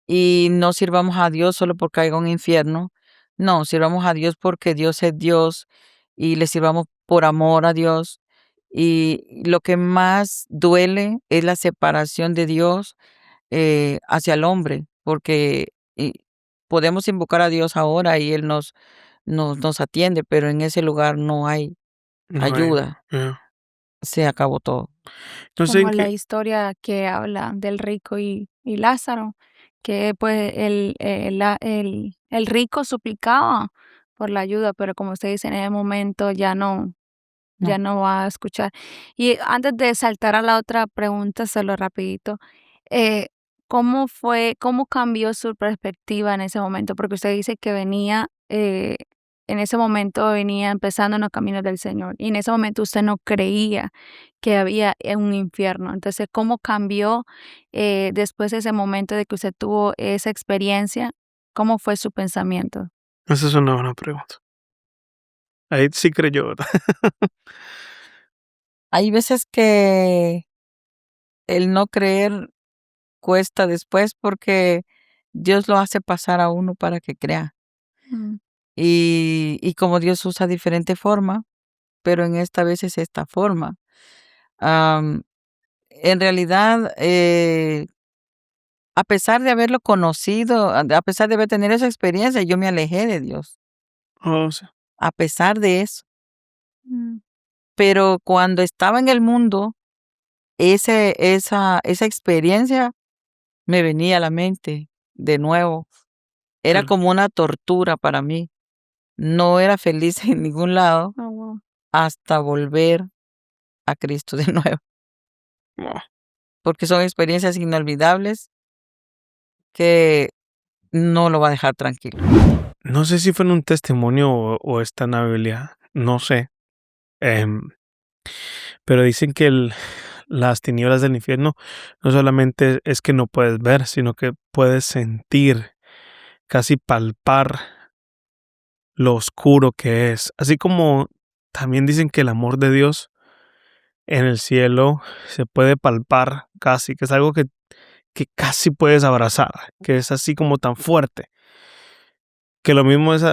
y no sirvamos a Dios solo porque haya un infierno. No, sirvamos a Dios porque Dios es Dios y le sirvamos por amor a Dios. Y lo que más duele es la separación de Dios hacia el hombre, porque podemos invocar a Dios ahora y Él nos atiende, pero en ese lugar no hay No hay, ayuda, yeah. se acabó todo. No sé en Como la qué... historia que habla del rico y Lázaro, que pues el rico suplicaba por la ayuda, pero como usted dice, en ese momento ya No. no va a escuchar. Y antes de saltar a la otra pregunta, solo rapidito, eh, cómo cambió su perspectiva en ese momento? Porque usted dice que en ese momento venía empezando en los caminos del Señor y en ese momento usted no creía que había un infierno. Entonces, ¿cómo cambió después de ese momento de que usted tuvo esa experiencia? ¿Cómo fue su pensamiento? Esa es una buena pregunta. Ahí sí creyó, ¿verdad? Hay veces que el no creer cuesta después porque Dios lo hace pasar a uno para que crea. Mm, Y como Dios usa diferente forma, pero en esta vez es esta forma. Am, en realidad, a pesar de haberlo conocido, a pesar de haber tenido esa experiencia, yo me alejé de Dios, Oh, sí. a pesar de eso. mm, Pero cuando estaba en el mundo, esa experiencia me venía a la mente de nuevo. Era El- como una tortura para mí. No era feliz en ningún lado oh, wow. hasta volver a Cristo de nuevo, wow. porque son experiencias inolvidables que no lo va a dejar tranquilo. No sé si fue en un testimonio o está en la Biblia, no sé. Em, pero dicen que las tinieblas del infierno no solamente es que no puedes ver, sino que puedes sentir, casi palpar lo oscuro que es. Así como también dicen que el amor de Dios en el cielo se puede palpar casi, que es algo que casi puedes abrazar, que es así como tan fuerte, que lo mismo es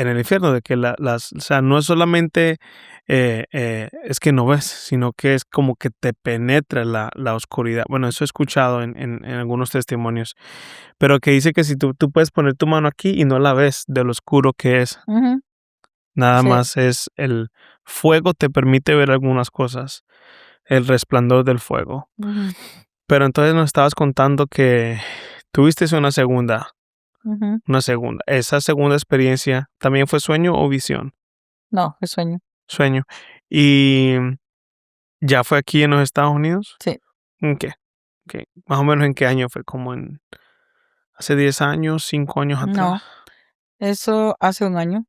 en el infierno, de que o sea, no es solamente es que no ves, sino que es como que te penetra la oscuridad. Bueno, eso he escuchado en algunos testimonios, pero que dice que si tú puedes poner tu mano aquí y no la ves de lo oscuro que es, Ujú. nada Sí. más es el fuego te permite ver algunas cosas, el resplandor del fuego. Ujú, Pero entonces nos estabas contando que tuviste ujú. una segunda. ¿Esa segunda experiencia también fue sueño o visión? No, es sueño. Sueño. ¿Y ya fue aquí en los Estados Unidos? Sí. ¿En qué? Más o menos en qué año fue, como en hace 10 años, 5 años atrás. No, eso hace un año.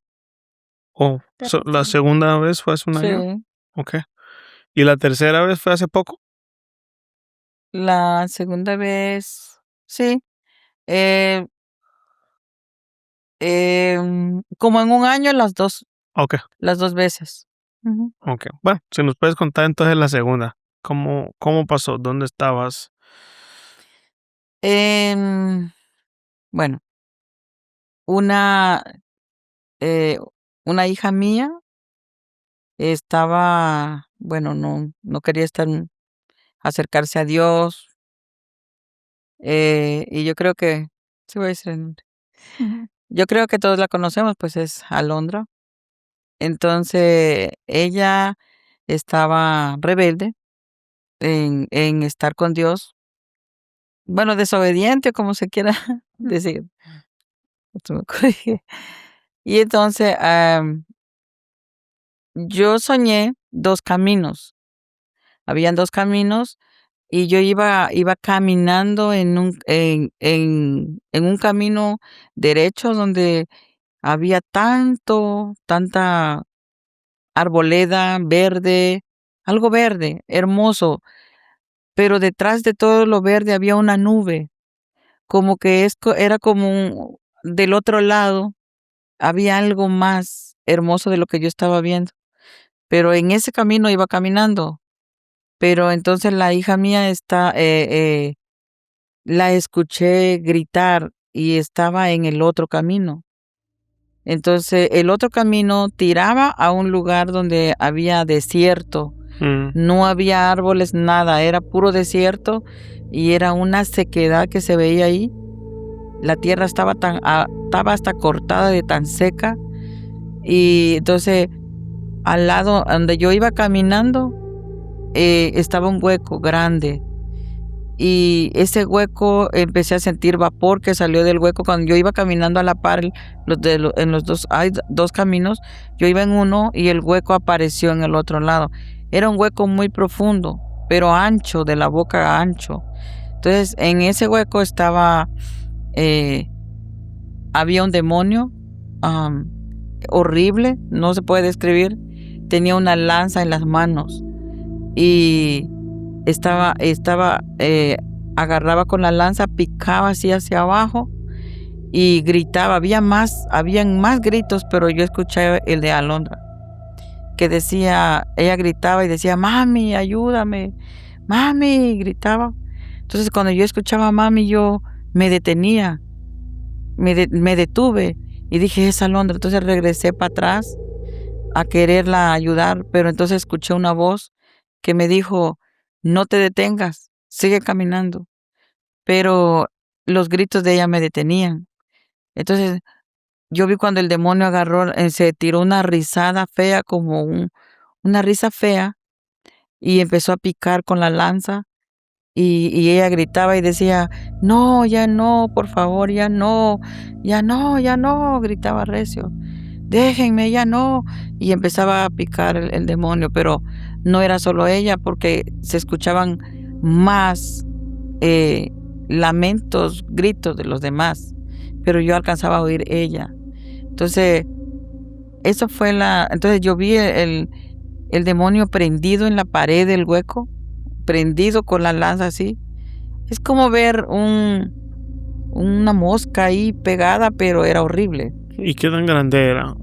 Oh, la segunda vez fue hace un año. Sí. Ok. ¿Y la tercera vez fue hace poco? La segunda vez, sí. Eh, como en un año Ok, las dos veces. Ujú. ok. Bueno, si nos puedes contar entonces la segunda. ¿Cómo pasó? ¿Dónde estabas? Em, bueno, una, eh, una hija mía estaba, bueno, no quería acercarse a Dios, y yo creo que, sí voy a decir el nombre. Ujú. Yo creo que todos la conocemos, pues es Alondra. Entonces, ella estaba rebelde en estar con Dios, bueno, desobediente, como se quiera decir. Tú me corrige. Y entonces, yo soñé 2 caminos. Habían 2 caminos y yo iba caminando en un camino derecho donde había tanta arboleda verde, algo verde, hermoso, pero detrás de todo lo verde había una nube, como que era como del otro lado había algo más hermoso de lo que yo estaba viendo. Pero en ese camino iba caminando. Pero entonces la hija mía la escuché gritar y estaba en el otro camino. Entonces el otro camino tiraba a un lugar donde había desierto. Mm, No había árboles, nada, era puro desierto y era una sequedad que se veía ahí. La tierra estaba hasta cortada de tan seca. Y entonces al lado donde yo iba caminando estaba un hueco grande y ese hueco empecé a sentir vapor que salió del hueco cuando yo iba caminando a la par. En los dos hay dos caminos, yo iba en uno y el hueco apareció en el otro lado. Era un hueco muy profundo, pero ancho, de la boca ancho. Entonces en ese hueco eh, había un demonio am, horrible, no se puede describir. Tenía una lanza en las manos y agarraba con la lanza, picaba así hacia abajo y gritaba. Habían más gritos, pero yo escuché el de Alondra, que decía, ella gritaba y decía, mami, ayúdame, mami, gritaba. Entonces cuando yo escuchaba mami, yo me detenía, me detuve y dije, es Alondra. Entonces regresé para atrás a quererla ayudar, pero entonces escuché una voz que me dijo, no te detengas, sigue caminando. Pero los gritos de ella me detenían. Entonces yo vi cuando el demonio se tiró una risada fea, una risa fea, y empezó a picar con la lanza. Y ella gritaba y decía, no, ya no, por favor, ya no, ya no, ya no, gritaba recio, déjenme, ya no. Y empezaba a picar el demonio, pero no era solo ella porque se escuchaban más eh, lamentos, gritos de los demás, pero yo alcanzaba a oír ella. Entonces, entonces yo vi el demonio prendido en la pared del hueco, prendido con la lanza así. Es como ver una mosca ahí pegada, pero era horrible. ¿Y qué tan grande era?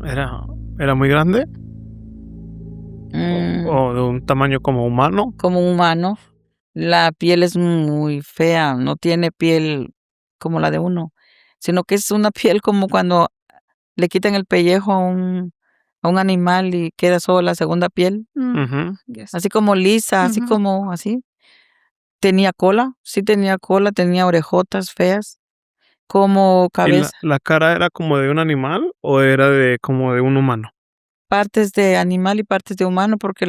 ¿Era muy grande? Mm, ¿O de un tamaño como humano? como un humano. La piel es muy fea, no tiene piel como la de uno, sino que es una piel como cuando le quitan el pellejo a un animal y queda solo la segunda piel, Ujú. Yes. así como lisa, así Ujú. como así. Tenía cola, sí tenía cola, tenía orejotas feas, como ¿Y cabeza, la cara era como de un animal o era como de un humano? partes de animal y partes de humano, porque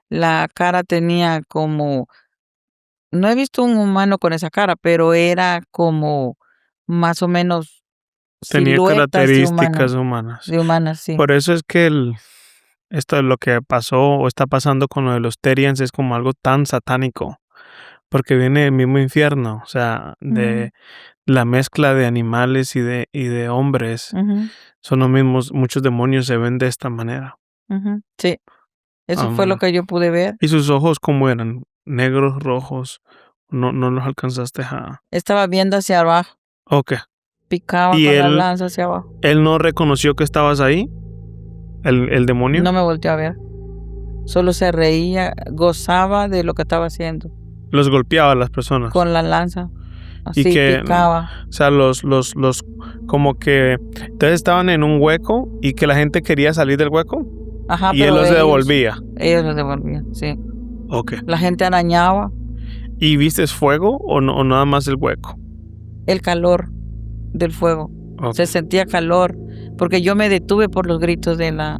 la cara tenía como, no he visto un humano con esa cara, pero era como más o menos Tenía siluetas características humanas. de humanas, sí. Por eso es que esto es lo que pasó o está pasando con lo de los Terians, es como algo tan satánico, porque viene del mismo infierno, o sea, de la mezcla de animales y de hombres. Ujú, Son los mismos, muchos demonios se ven de esta manera. ujú, sí, eso fue lo Am, que yo pude ver. ¿Y sus ojos cómo eran? ¿Negros, rojos? No los alcanzaste a... Estaba viendo hacia abajo, Ok. picaba ¿Y con la él lanza hacia abajo. no reconoció que estabas ahí? ¿El demonio? No me volteó a ver, solo se reía, gozaba de lo que estaba haciendo Los golpeaba a las personas. con la lanza, Y así que, picaba. o sea, como que entonces estaban en un hueco y que la gente quería salir del hueco Ajá, y él pero los devolvía. ellos lo devolvían, sí. Ok. La gente arañaba, ¿Y viste fuego o no, o nada más el hueco? el calor del fuego. Ok. Se sentía calor, porque yo me detuve por los gritos de la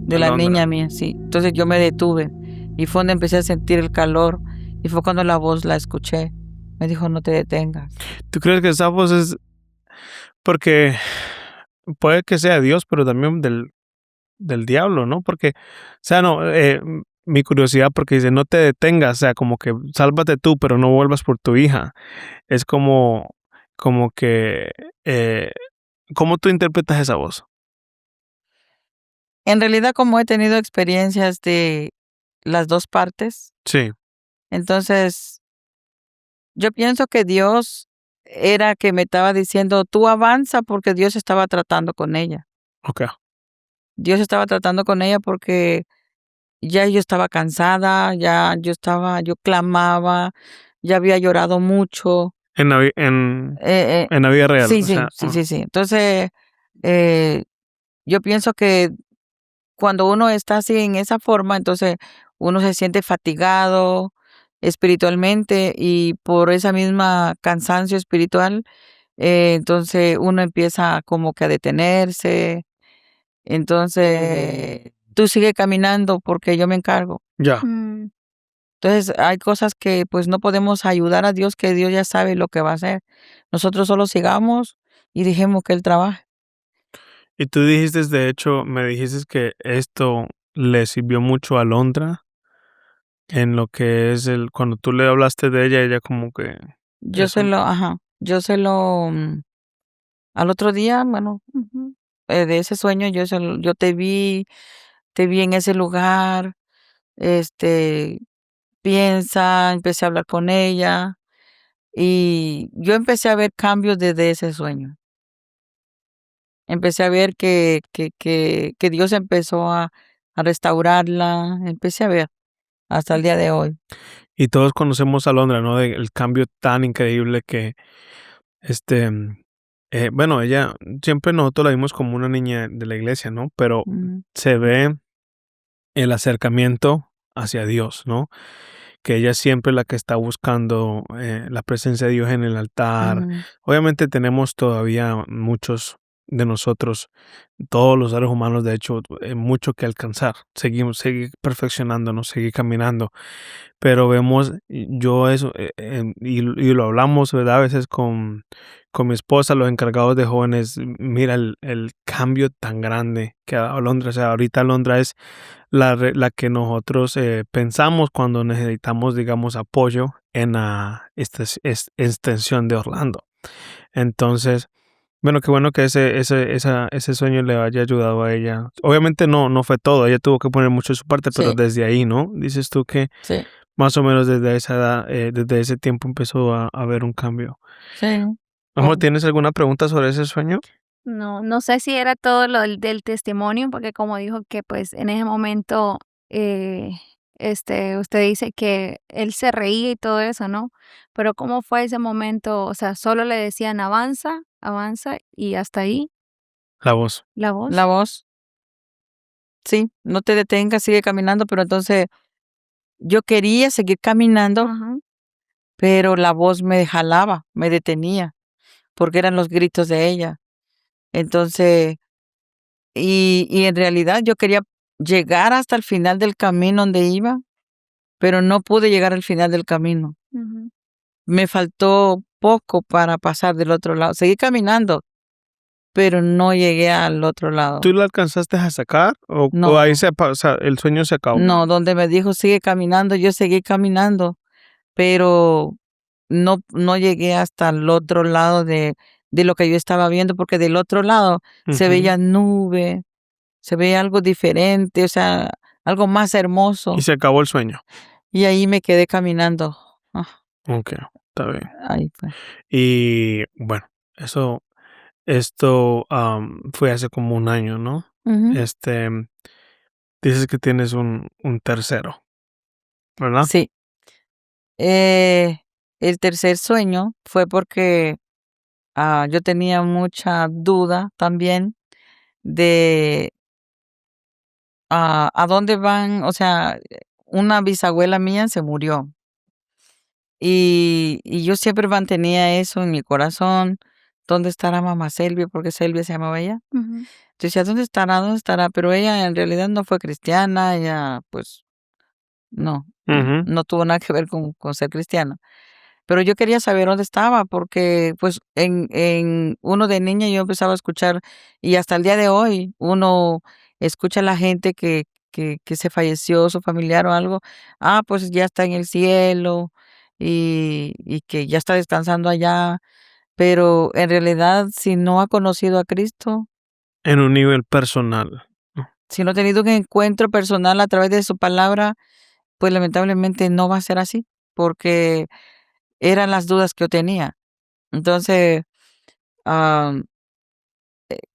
Alondra. niña mía, sí. Entonces yo me detuve y fue donde empecé a sentir el calor y fue cuando la voz la escuché. Me dijo, no te detengas. ¿Tú crees que esa voz es porque puede que sea Dios, pero también del diablo, ¿no? Porque, o sea, no, mi curiosidad porque dice, no te detengas, o sea, como que sálvate tú, pero no vuelvas por tu hija. Es como que, ¿cómo tú interpretas esa voz? En realidad, como he tenido experiencias de las dos partes, Sí, entonces yo pienso que Dios era que me estaba diciendo, tú avanza porque Dios estaba tratando con ella. ok. Dios estaba tratando con ella porque ya yo estaba cansada, yo clamaba, ya había llorado mucho. En Eh, en la vida real, sí, o sea, sí. Entonces, eh, yo pienso que cuando uno está así en esa forma, entonces uno se siente fatigado espiritualmente y por esa misma cansancio espiritual, entonces uno empieza como que a detenerse. Entonces, tú sigue caminando porque yo me encargo. ya. Mm, Entonces, hay cosas que pues no podemos ayudar a Dios, que Dios ya sabe lo que va a hacer. Nosotros solo sigamos y dejemos que Él trabaje. Y tú dijiste, de hecho, me dijiste que esto le sirvió mucho a Londra en lo que es cuando tú le hablaste de ella, ella como que eso, Yo se lo, al otro día, bueno, ujú. de ese sueño, yo te vi en ese lugar, este, piensa, empecé a hablar con ella y yo empecé a ver cambios desde ese sueño. Empecé a ver que Dios empezó a restaurarla, empecé a ver hasta el día de hoy. y todos conocemos a Londra, ¿no? El cambio tan increíble que, este, bueno, ella, siempre nosotros la vimos como una niña de la iglesia, ¿no? Pero Ujú, se ve el acercamiento hacia Dios, ¿no? Que ella es siempre la que está buscando la presencia de Dios en el altar. ujú, Obviamente tenemos todavía muchos de nosotros, todos los seres humanos, de hecho, mucho que alcanzar. Seguir perfeccionándonos, seguir caminando. Pero vemos, yo eso, y lo hablamos, ¿verdad? A veces con mi esposa, los encargados de jóvenes, mira el cambio tan grande que ha dado Londra. O sea, ahorita Londra es la que nosotros pensamos cuando necesitamos, digamos, apoyo en la extensión de Orlando. Entonces, bueno, qué bueno que ese sueño le haya ayudado a ella. Obviamente no fue todo, ella tuvo que poner mucho de su parte, pero sí, desde ahí, ¿no? Dices tú que sí, más o menos desde esa edad, desde ese tiempo empezó a haber un cambio. sí. Amor, Oh, ¿tienes alguna pregunta sobre ese sueño? No sé si era todo lo del testimonio, porque como dijo que pues en ese momento, eh, usted dice que él se reía y todo eso, ¿no? Pero ¿cómo fue ese momento? O sea, solo le decían avanza, avanza y hasta ahí. La voz. La voz. La voz. Sí, no te detengas, sigue caminando, pero entonces yo quería seguir caminando, Ajá. pero la voz me jalaba, me detenía, porque eran los gritos de ella. Entonces, y en realidad yo quería llegar hasta el final del camino donde iba, pero no pude llegar al final del camino. Ujú. Me faltó poco para pasar del otro lado. Seguí caminando, pero no llegué al otro lado. ¿Tú la alcanzaste a sacar? ¿O No. ahí o sea, el sueño se acabó? No, donde me dijo sigue caminando, yo seguí caminando, pero no llegué hasta el otro lado de lo que yo estaba viendo, porque del otro lado se Ujú. veía nube, se veía algo diferente, o sea, algo más hermoso. Y se acabó el sueño. Y ahí me quedé caminando. Ah, Ok, está bien. ahí fue. Y bueno, esto fue hace como un año, ¿no? Ujú. Dices que tienes un tercero, ¿verdad? Sí. El tercer sueño fue porque yo tenía mucha duda también de a dónde van, o sea, una bisabuela mía se murió y yo siempre mantenía eso en mi corazón. ¿Dónde estará mamá Selvia? Porque Selvia se llamaba ella. Ujú. Yo decía, ¿dónde estará? ¿Dónde estará? Pero ella en realidad no fue cristiana, ella pues no, Ujú. no tuvo nada que ver con ser cristiana. Pero yo quería saber dónde estaba, porque pues en uno de niña yo empezaba a escuchar, y hasta el día de hoy uno escucha a la gente que se falleció, su familiar o algo, pues ya está en el cielo y que ya está descansando allá, pero en realidad si no ha conocido a Cristo, En un nivel personal, ¿no? si no ha tenido un encuentro personal a través de su palabra, pues lamentablemente no va a ser así, porque eran las dudas que yo tenía. Entonces, am,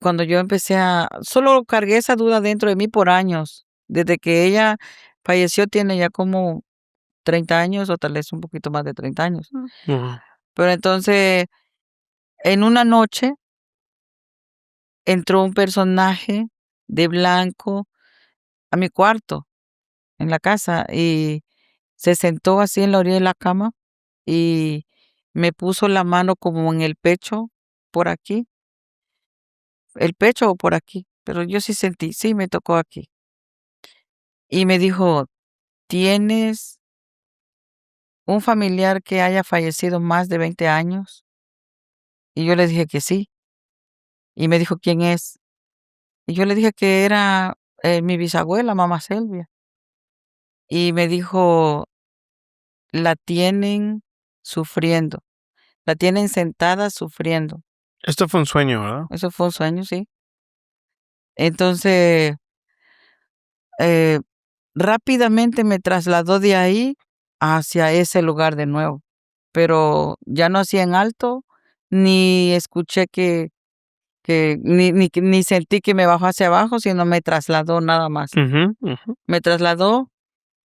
cuando yo empecé solo cargué esa duda dentro de mí por años. Desde que ella falleció tiene ya como 30 años o tal vez un poquito más de 30 años. Ujú. Pero entonces, en una noche entró un personaje de blanco a mi cuarto, en la casa, y se sentó así en la orilla de la cama y me puso la mano como en el pecho, por aquí, el pecho o por aquí, pero yo sí sentí, sí me tocó aquí. Y me dijo, ¿tienes un familiar que haya fallecido más de 20 años? Y yo le dije que sí. Y me dijo, ¿quién es? Y yo le dije que era mi bisabuela, mamá Selvia. Y me dijo, la tienen sufriendo, la tienen sentada sufriendo. Esto fue un sueño, ¿verdad? Eso fue un sueño, sí. Entonces, eh, rápidamente me trasladó de ahí hacia ese lugar de nuevo, pero ya no hacía en alto, ni escuché ni sentí que me bajó hacia abajo, sino me trasladó nada más. Ujú, ujú. Me trasladó,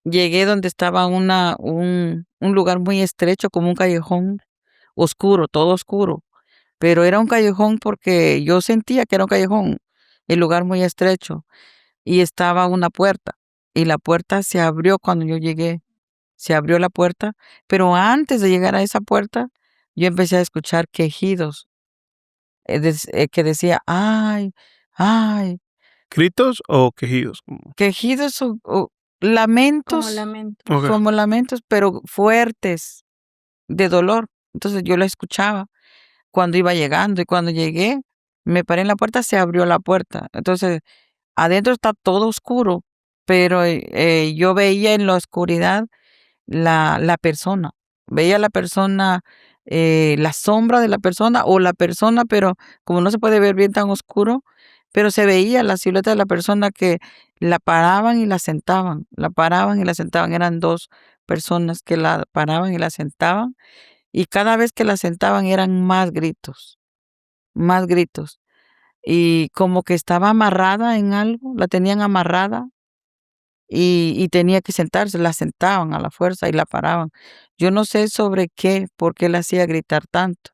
llegué donde estaba un lugar muy estrecho, como un callejón oscuro, todo oscuro, pero era un callejón porque yo sentía que era un callejón, el lugar muy estrecho, y estaba una puerta, y la puerta se abrió cuando yo llegué. Se abrió la puerta, pero antes de llegar a esa puerta, yo empecé a escuchar quejidos, que decía, ay, ay, ¿Gritos o quejidos? quejidos o Como lamentos, lamento. Ok. como lamentos, pero fuertes, de dolor. Entonces yo la escuchaba cuando iba llegando y cuando llegué, me paré en la puerta, se abrió la puerta. Entonces, adentro está todo oscuro, pero yo veía en la oscuridad la persona. Veía la persona, la sombra de la persona o la persona, pero como no se puede ver bien tan oscuro, pero se veía la silueta de la persona que la paraban y la sentaban, la paraban y la sentaban. Eran dos personas que la paraban y la sentaban, y cada vez que la sentaban eran más gritos, más gritos. Y como que estaba amarrada en algo, la tenían amarrada y tenía que sentarse, la sentaban a la fuerza y la paraban. Yo no sé sobre qué, por qué la hacía gritar tanto.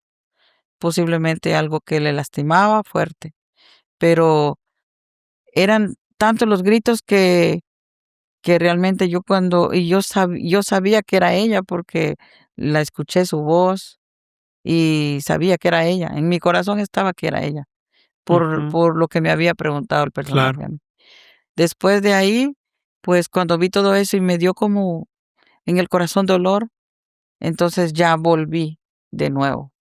Posiblemente algo que le lastimaba fuerte, pero eran tantos los gritos que realmente yo yo sabía que era ella porque la escuché su voz y sabía que era ella. En mi corazón estaba que era ella, Ujú, por lo que me había preguntado el personaje claro. a mí. Después de ahí, pues cuando vi todo eso y me dio como en el corazón dolor, entonces ya volví de nuevo.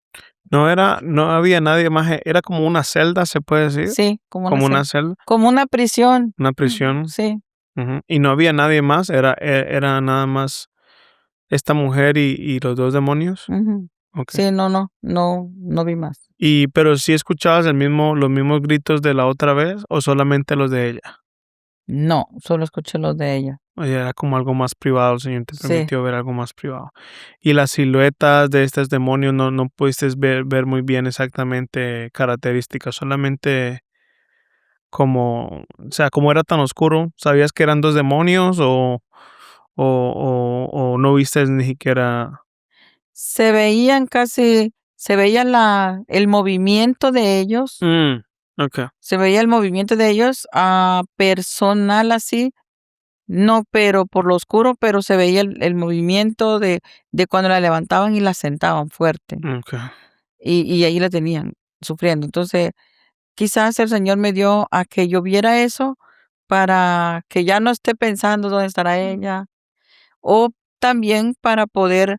No había nadie más, era como una celda, ¿se puede decir? Sí, Como una celda, como una prisión. una prisión. Sí. Ujú, y no había nadie más, era nada más esta mujer y los 2 demonios. Ujú. Okey. Sí, no vi más. Pero, ¿sí escuchabas los mismos gritos de la otra vez o solamente los de ella? No, solo escuché los de ella. O ya era como algo más privado, el Señor te Sí. permitió ver algo más privado. Y las siluetas de estos demonios no pudiste ver muy bien exactamente características, solamente como, o sea, como era tan oscuro, ¿sabías que eran 2 demonios o no viste ni siquiera? Se veía el movimiento de ellos, Mm, okey, se veía el movimiento de ellos, personal así, no, pero por lo oscuro, pero se veía el movimiento de cuando la levantaban y la sentaban fuerte, okey. y ahí la tenían sufriendo. Entonces, quizás el Señor me dio a que yo viera eso para que ya no esté pensando dónde estará ella, o también para poder,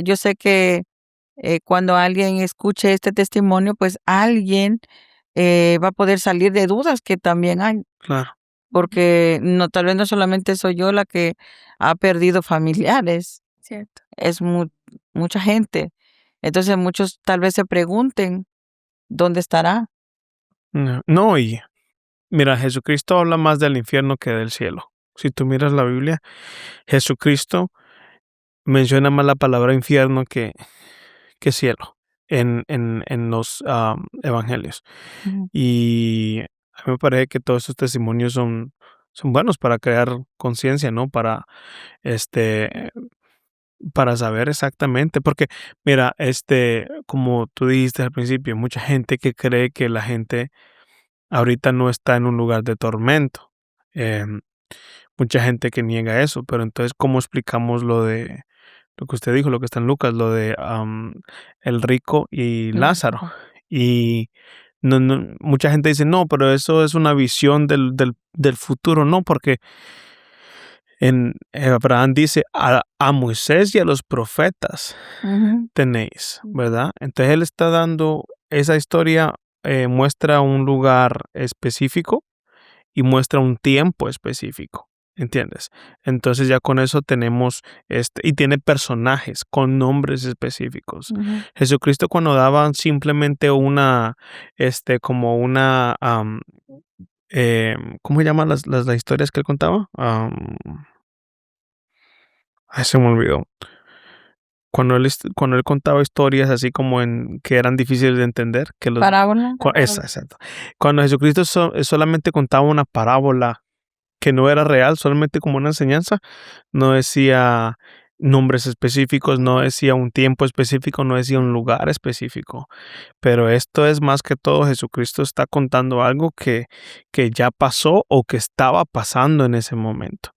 yo sé que cuando alguien escuche este testimonio, pues alguien va a poder salir de dudas que también hay, Claro. porque no, tal vez no solamente soy yo la que ha perdido familiares, Cierto. es mucha gente. Entonces muchos tal vez se pregunten dónde estará. No, y mira, Jesucristo habla más del infierno que del cielo. Si tú miras la Biblia, Jesucristo menciona más la palabra infierno que cielo en los evangelios. Ujú, Y a mí me parece que todos estos testimonios son buenos para crear conciencia, ¿no? Este, para saber exactamente, porque mira, como tú dijiste al principio, mucha gente que cree que la gente ahorita no está en un lugar de tormento. Em, Mucha gente que niega eso, pero entonces, ¿cómo explicamos lo que usted dijo, lo que está en Lucas, lo de el rico y Lázaro? Lázaro. Y mucha gente dice, no, pero eso es una visión del futuro, no, porque Abraham dice, a Moisés y a los profetas Ujú, tenéis, ¿verdad? Entonces él está dando, esa historia muestra un lugar específico y muestra un tiempo específico, ¿entiendes? Entonces ya con eso tenemos, y tiene personajes con nombres específicos. ujú. Jesucristo cuando daba simplemente como una, ¿cómo se llaman las historias que él contaba? Ay, se me olvidó. Cuando él contaba historias así como que eran difíciles de entender, Parábola. exacto. Cuando Jesucristo solamente contaba una parábola que no era real, solamente como una enseñanza, no decía nombres específicos, no decía un tiempo específico, no decía un lugar específico. Pero esto es más que todo, Jesucristo está contando algo que ya pasó o que estaba pasando en ese momento.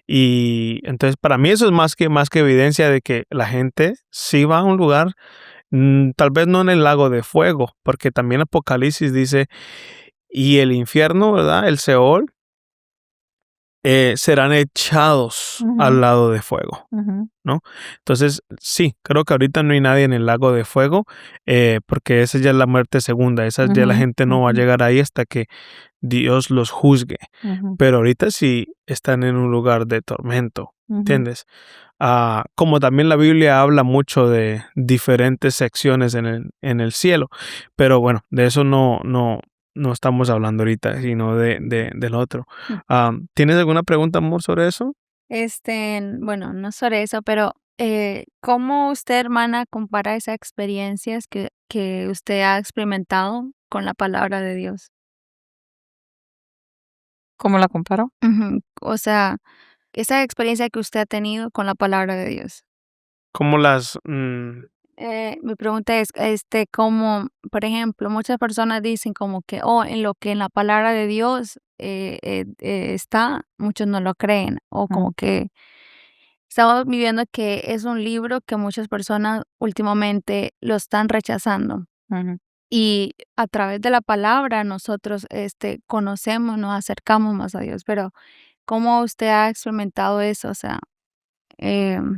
Y entonces para mí eso es más que evidencia de que la gente sí va a un lugar, tal vez no en el lago de fuego, porque también Apocalipsis dice, y el infierno, ¿verdad? El Seol, serán echados al Ujú, lado de fuego, ujú, ¿no? Entonces, sí, creo que ahorita no hay nadie en el lago de fuego, porque esa ya es la muerte segunda, esa ya la ujú, gente no va a ujú, llegar ahí hasta que Dios los juzgue. ujú, Pero ahorita sí están en un lugar de tormento, ujú. ¿entiendes? Como también la Biblia habla mucho de diferentes secciones en el cielo, pero bueno, de eso no estamos hablando ahorita, sino del otro. Mm. ¿Tienes alguna pregunta, amor, sobre eso? Bueno, no sobre eso, pero, ¿cómo usted, hermana, compara esas experiencias que usted ha experimentado con la palabra de Dios? ¿Cómo la comparo? Ujú. O sea, esa experiencia que usted ha tenido con la palabra de Dios. ¿Cómo Mi pregunta es, como, por ejemplo, muchas personas dicen como que, oh, en lo que en la palabra de Dios está, muchos no lo creen, o como Ujú, que estamos viviendo que es un libro que muchas personas últimamente lo están rechazando. ujú. Y a través de la palabra nosotros, conocemos, nos acercamos más a Dios, pero ¿cómo usted ha experimentado eso? O sea,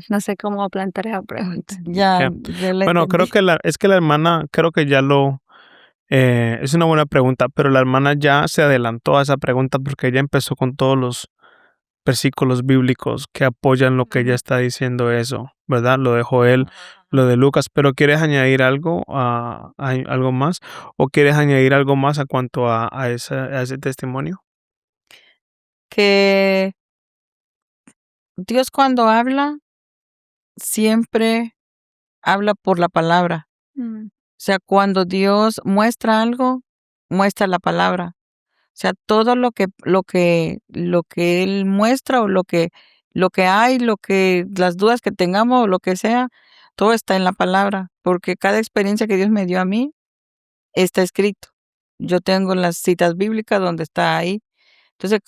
no sé cómo plantear esa pregunta. Ya, Ya. ya la Bueno, creo entendí. que la hermana, creo que ya es una buena pregunta, pero la hermana ya se adelantó a esa pregunta porque ella empezó con todos los versículos bíblicos que apoyan lo que ella Ujú. está diciendo eso, ¿verdad? Lo de Joel, Ajá, lo ajá. de Lucas, pero ¿quieres añadir algo, algo más? ¿O quieres añadir algo más a cuanto a ese testimonio? Que Dios cuando habla, siempre habla por la palabra. Mm, O sea, cuando Dios muestra algo, muestra la palabra. O sea, todo lo que Él muestra o lo que hay, las dudas que tengamos o lo que sea, todo está en la palabra, porque cada experiencia que Dios me dio a mí está escrito. Yo tengo las citas bíblicas donde está ahí. Entonces,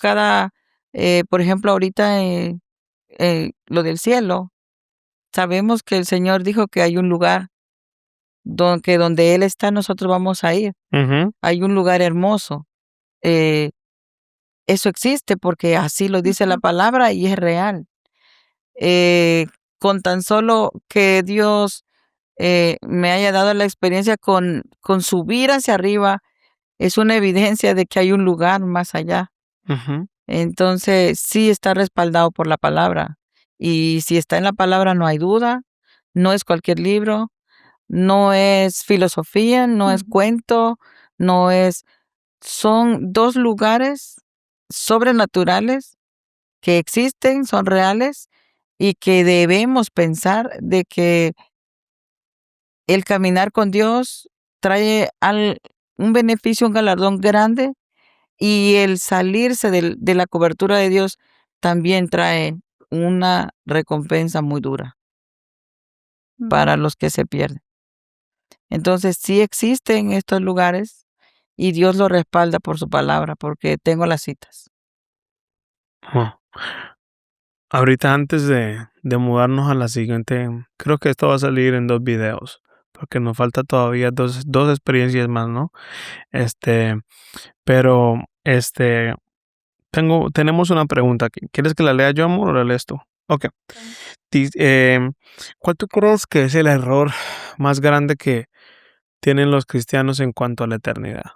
por ejemplo, ahorita lo del cielo, sabemos que el Señor dijo que hay un lugar donde Él está, nosotros vamos a ir. Ujú, Hay un lugar hermoso. Eh, Eso existe porque así lo dice la ujú, palabra y es real. Eh, con tan solo que Dios me haya dado la experiencia con subir hacia arriba, es una evidencia de que hay un lugar más allá. ujú, Entonces, sí está respaldado por la palabra. Y si está en la palabra, no hay duda, no es cualquier libro, no es filosofía, no es ujú, cuento, no es... Son dos lugares sobrenaturales que existen, son reales y que debemos pensar de que el caminar con Dios trae un beneficio, un galardón grande y el salirse de la cobertura de Dios también trae una recompensa muy dura para ujú. los que se pierden. Entonces sí existen estos lugares y Dios lo respalda por su palabra porque tengo las citas. ujú. Ahorita antes de mudarnos a la siguiente, creo que esto va a salir en 2 videos, porque nos falta todavía dos experiencias más, ¿no? Este, pero, tenemos una pregunta aquí. ¿Quieres que la lea yo, amor, o la lees tú? Okey. Okey. Dis ¿Cuál tú crees que es el error más grande que tienen los cristianos en cuanto a la eternidad?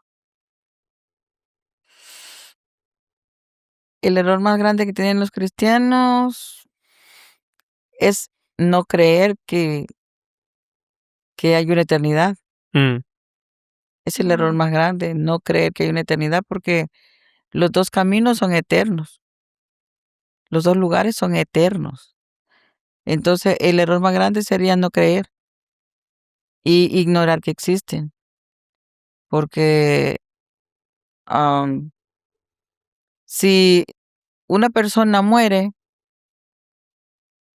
El error más grande que tienen los cristianos es no creer que hay una eternidad. Mm, Es el error Mm, más grande, no creer que hay una eternidad, porque los 2 caminos son eternos, los 2 lugares son eternos. Entonces, el error más grande sería no creer y ignorar que existen, porque, am, si una persona muere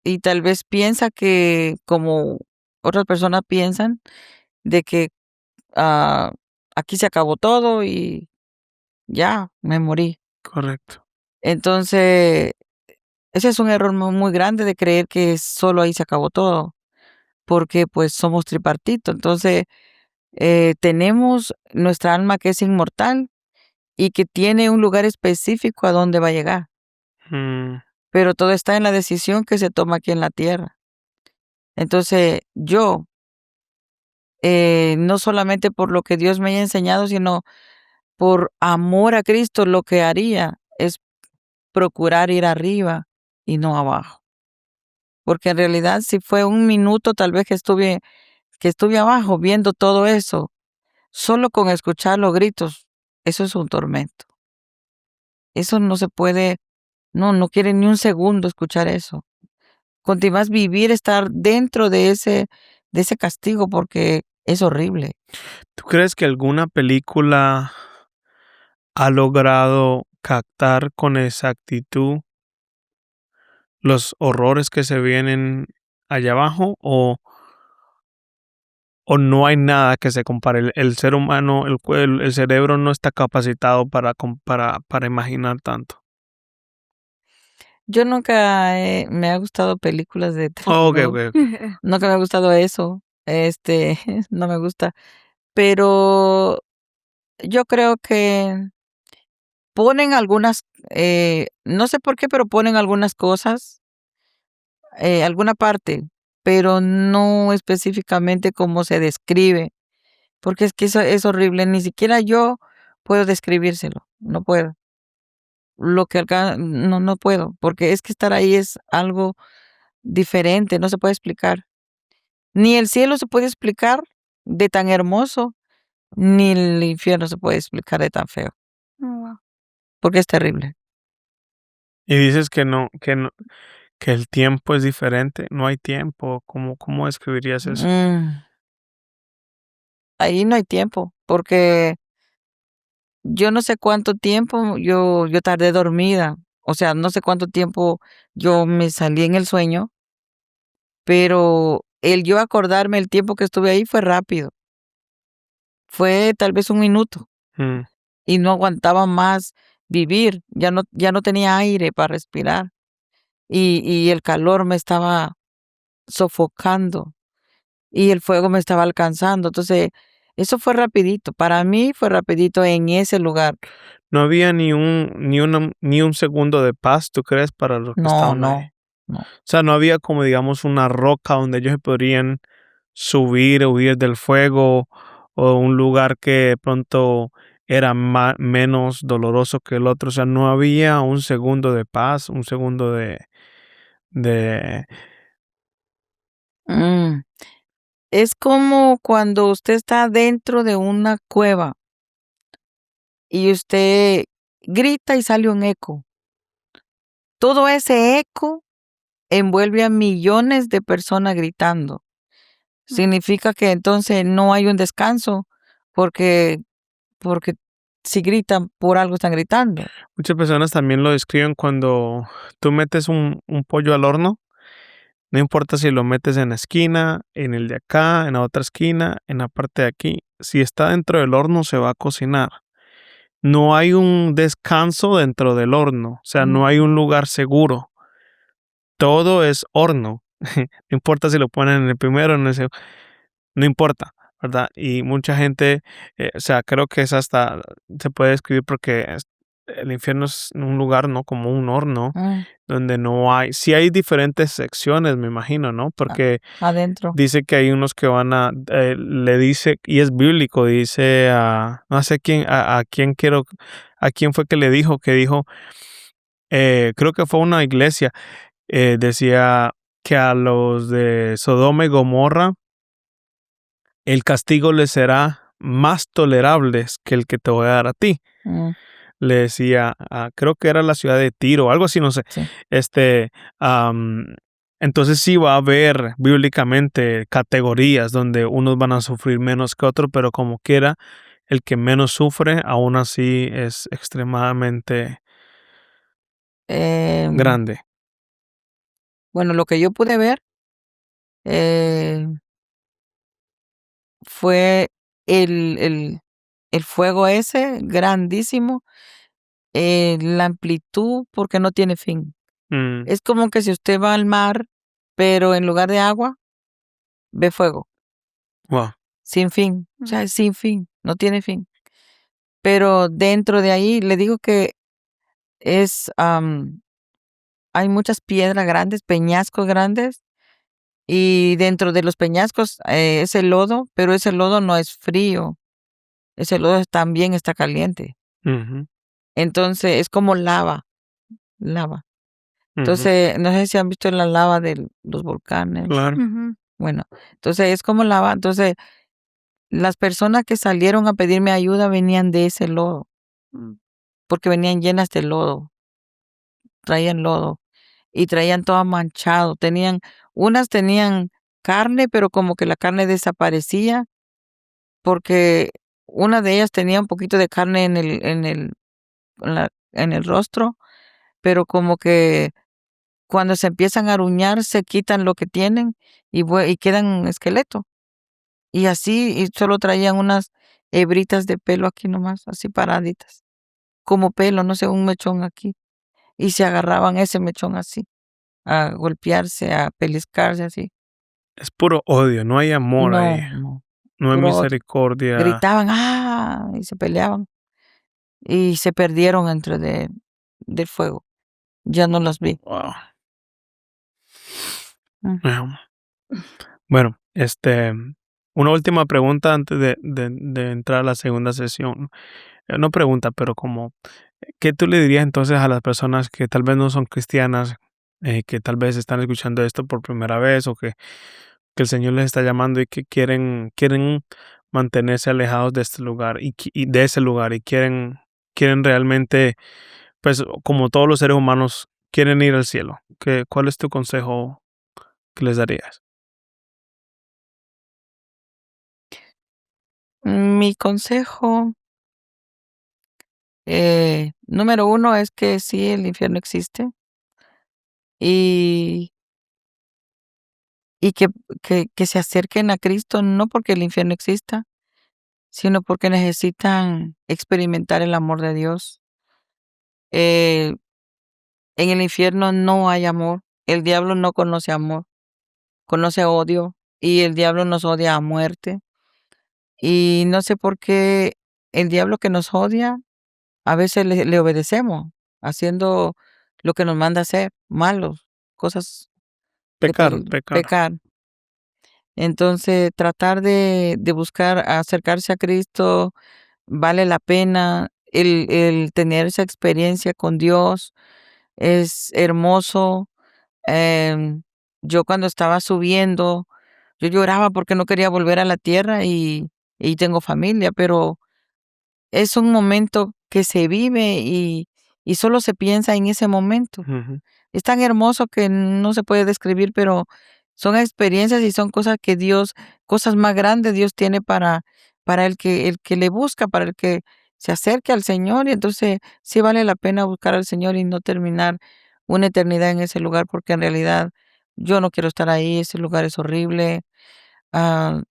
y tal vez piensa que, como otras personas piensan, de que, ah, aquí se acabó todo y ya, me morí. correcto. Entonces, ese es un error muy grande de creer que solo ahí se acabó todo, porque pues somos tripartito. Entonces, tenemos nuestra alma que es inmortal y que tiene un lugar específico a donde va a llegar, Mm, pero todo está en la decisión que se toma aquí en la tierra. Entonces, yo, no solamente por lo que Dios me haya enseñado, sino por amor a Cristo, lo que haría es procurar ir arriba y no abajo. Porque en realidad si fue un minuto tal vez que estuve abajo viendo todo eso, solo con escuchar los gritos, eso es un tormento. Eso no se puede, no quiere ni un segundo escuchar eso. Continúas vivir, estar dentro de ese castigo porque es horrible. ¿Tú crees que alguna película ha logrado captar con exactitud los horrores que se vienen allá abajo? o no hay nada que se compare. El ser humano, el cerebro no está capacitado para imaginar tanto. Yo nunca me ha gustado películas de Oh, ok, terror. ok, ok. Nunca me ha gustado eso. No me gusta. Pero yo creo que ponen algunas, no sé por qué, pero ponen algunas cosas, alguna parte, pero no específicamente como se describe, porque es que eso es horrible. Ni siquiera yo puedo describírselo. No puedo. Lo que no puedo, porque es que estar ahí es algo diferente, no se puede explicar. Ni el cielo se puede explicar de tan hermoso, ni el infierno se puede explicar de tan feo, Wow. porque es terrible. Y dices que el tiempo es diferente. No hay tiempo. ¿Cómo describirías eso? Ahí no hay tiempo, porque yo no sé cuánto tiempo yo tardé dormida. O sea, no sé cuánto tiempo yo me salí en el sueño, pero el yo acordarme el tiempo que estuve ahí fue rápido. Fue tal vez 1 minuto Mm. y no aguantaba más vivir. Ya no tenía aire para respirar y el calor me estaba sofocando y el fuego me estaba alcanzando. Entonces, eso fue rapidito. Para mí fue rapidito en ese lugar. No había ni un segundo de paz, ¿tú crees, para los que No, estaban ahí? no, no. O sea, no había como, digamos, una roca donde ellos se podrían subir, huir del fuego, o un lugar que de pronto era menos doloroso que el otro. O sea, no había un segundo de paz, un segundo de... Mm. Es como cuando usted está dentro de una cueva y usted grita y sale un eco. Todo ese eco envuelve a millones de personas gritando. Significa que entonces no hay un descanso porque si gritan por algo están gritando. Muchas personas también lo describen cuando tú metes un pollo al horno. No importa si lo metes en la esquina, en el de acá, en la otra esquina, en la parte de aquí. Si está dentro del horno, se va a cocinar. No hay un descanso dentro del horno. O sea, no hay un lugar seguro. Todo es horno. No importa si lo ponen en el primero o en el segundo. No importa, ¿verdad? Y mucha gente, o sea, creo que es hasta, se puede describir porque el infierno es un lugar, ¿no? Como un horno, Mm, donde no hay, sí hay diferentes secciones, me imagino, ¿no? Porque adentro. dice que hay unos que le dice, y es bíblico, dice no sé quién, a quién fue que dijo, creo que fue una iglesia, decía que a los de Sodoma y Gomorra, el castigo les será más tolerable que el que te voy a dar a ti. Mm, Le decía, creo que era la ciudad de Tiro, algo así, no sé. sí. Entonces sí va a haber bíblicamente categorías donde unos van a sufrir menos que otros, pero como quiera, el que menos sufre, aún así es extremadamente Em, grande. bueno, lo que yo pude ver eh, fue el fuego ese grandísimo, la amplitud porque no tiene fin. Mm, Es como que si usted va al mar, pero en lugar de agua, ve fuego, wow. sin fin. O sea, es sin fin, no tiene fin. Pero dentro de ahí, le digo que es, hay muchas piedras grandes, peñascos grandes, y dentro de los peñascos es el lodo, pero ese lodo no es frío, ese lodo también está caliente. Ujú, Entonces es como lava, lava. ujú, Entonces, no sé si han visto la lava de los volcanes. claro. Bueno, entonces es como lava. Entonces, las personas que salieron a pedirme ayuda venían de ese lodo, porque venían llenas de lodo, traían lodo y traían todo manchado. Unas tenían carne, pero como que la carne desaparecía, porque una de ellas tenía un poquito de carne en el rostro, pero como que cuando se empiezan a aruñar se quitan lo que tienen y quedan esqueleto. Y así, y solo traían unas hebritas de pelo aquí nomás, así paraditas, como pelo, no sé, un mechón aquí. Y se agarraban ese mechón así, a golpearse, a pellizcarse así. Es puro odio, no hay amor ahí, No, no hay puro odio. misericordia. Gritaban, y se peleaban. Y se perdieron del fuego. Ya no las vi. Wow. Mm. Bueno, una última pregunta antes de entrar a la segunda sesión. No pregunta, pero como, ¿qué tú le dirías entonces a las personas que tal vez no son cristianas, que tal vez están escuchando esto por primera vez o que el Señor les está llamando y que quieren mantenerse alejados de este lugar y de ese lugar y quieren realmente, pues como todos los seres humanos, quieren ir al cielo? ¿Cuál es tu consejo que les darías? Mi consejo, número 1 es que sí, el infierno existe y, y que se acerquen a Cristo, no porque el infierno exista, sino porque necesitan experimentar el amor de Dios. Eh, en el infierno no hay amor. El diablo no conoce amor, conoce odio y el diablo nos odia a muerte. Y no sé por qué el diablo que nos odia, a veces le obedecemos, haciendo lo que nos manda hacer, malos, cosas Pecar. pecar. Entonces, tratar de buscar acercarse a Cristo vale la pena. El tener esa experiencia con Dios es hermoso. Em, yo cuando estaba subiendo, yo lloraba porque no quería volver a la tierra y tengo familia, pero es un momento que se vive y solo se piensa en ese momento. Ujú. Es tan hermoso que no se puede describir, pero son experiencias y son cosas que cosas más grandes Dios tiene para el que le busca, para el que se acerque al Señor. Y entonces sí vale la pena buscar al Señor y no terminar una eternidad en ese lugar, porque en realidad yo no quiero estar ahí, ese lugar es horrible. Ah,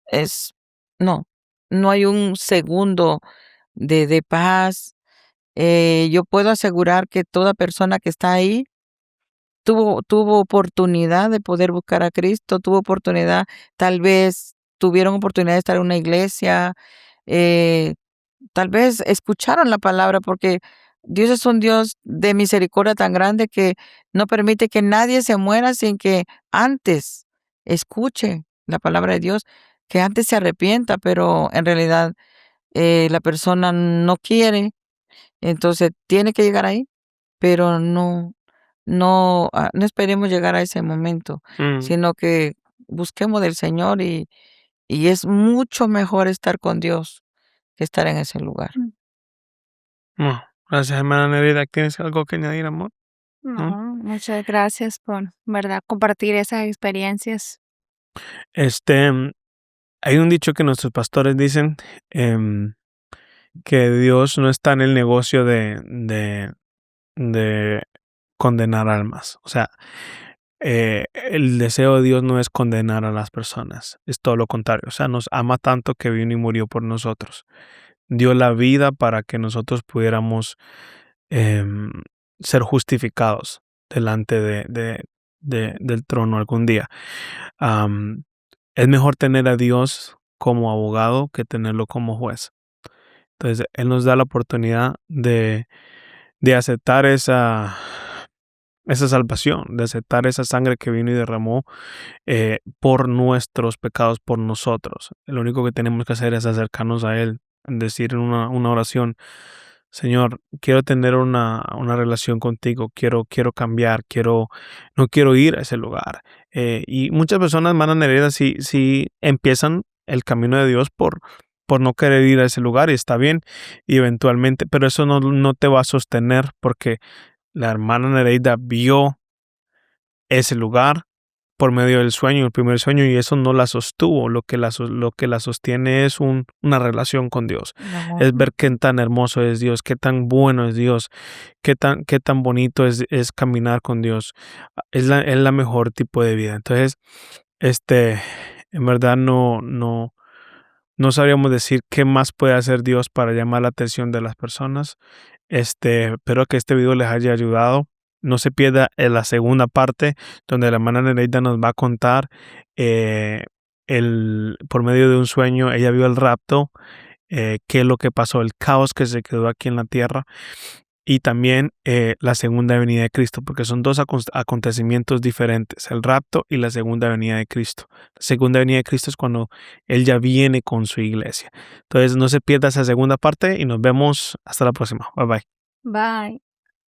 es, no, no hay un segundo de paz. Yo puedo asegurar que toda persona que está ahí tuvo oportunidad de poder buscar a Cristo, tuvo oportunidad, tal vez tuvieron oportunidad de estar en una iglesia, eh, tal vez escucharon la palabra, porque Dios es un Dios de misericordia tan grande que no permite que nadie se muera sin que antes escuche la palabra de Dios, que antes se arrepienta, pero en realidad la persona no quiere, entonces tiene que llegar ahí, pero no esperemos llegar a ese momento, Mm. sino que busquemos del Señor y es mucho mejor estar con Dios que estar en ese lugar. No, gracias, hermana Nereida. ¿Tienes algo que añadir, amor? No, ¿No? muchas gracias por, ¿verdad?, compartir esas experiencias. Este, Hay un dicho que nuestros pastores dicen, que Dios no está en el negocio de condenar almas. O sea, el deseo de Dios no es condenar a las personas, es todo lo contrario. O sea, nos ama tanto que vino y murió por nosotros. Dio la vida para que nosotros pudiéramos em, ser justificados delante del trono algún día. Am, es mejor tener a Dios como abogado que tenerlo como juez. Entonces, Él nos da la oportunidad de aceptar esa salvación, de aceptar esa sangre que vino y derramó por nuestros pecados, por nosotros. Lo único que tenemos que hacer es acercarnos a Él, decir en una oración: Señor, quiero tener una relación contigo, quiero cambiar, no quiero ir a ese lugar. Y muchas personas, van a heredar si empiezan el camino de Dios por no querer ir a ese lugar, y está bien, y eventualmente, pero eso no te va a sostener, porque la hermana Nereida vio ese lugar por medio del sueño, el primer sueño, y eso no la sostuvo. Lo que la sostiene es una relación con Dios. El amor. Es ver qué tan hermoso es Dios, qué tan bueno es Dios, qué tan bonito es caminar con Dios. Es la mejor tipo de vida. Entonces, este, En verdad no sabríamos decir qué más puede hacer Dios para llamar la atención de las personas. Espero que este video les haya ayudado. No se pierda en la segunda parte, donde la hermana Nereida nos va a contar por medio de un sueño, ella vio el rapto, qué es lo que pasó, el caos que se quedó aquí en la tierra, y también la segunda venida de Cristo, porque son dos acontecimientos diferentes, el rapto y la segunda venida de Cristo. La segunda venida de Cristo es cuando Él ya viene con su iglesia. Entonces no se pierda esa segunda parte y nos vemos hasta la próxima. Bye bye. Bye.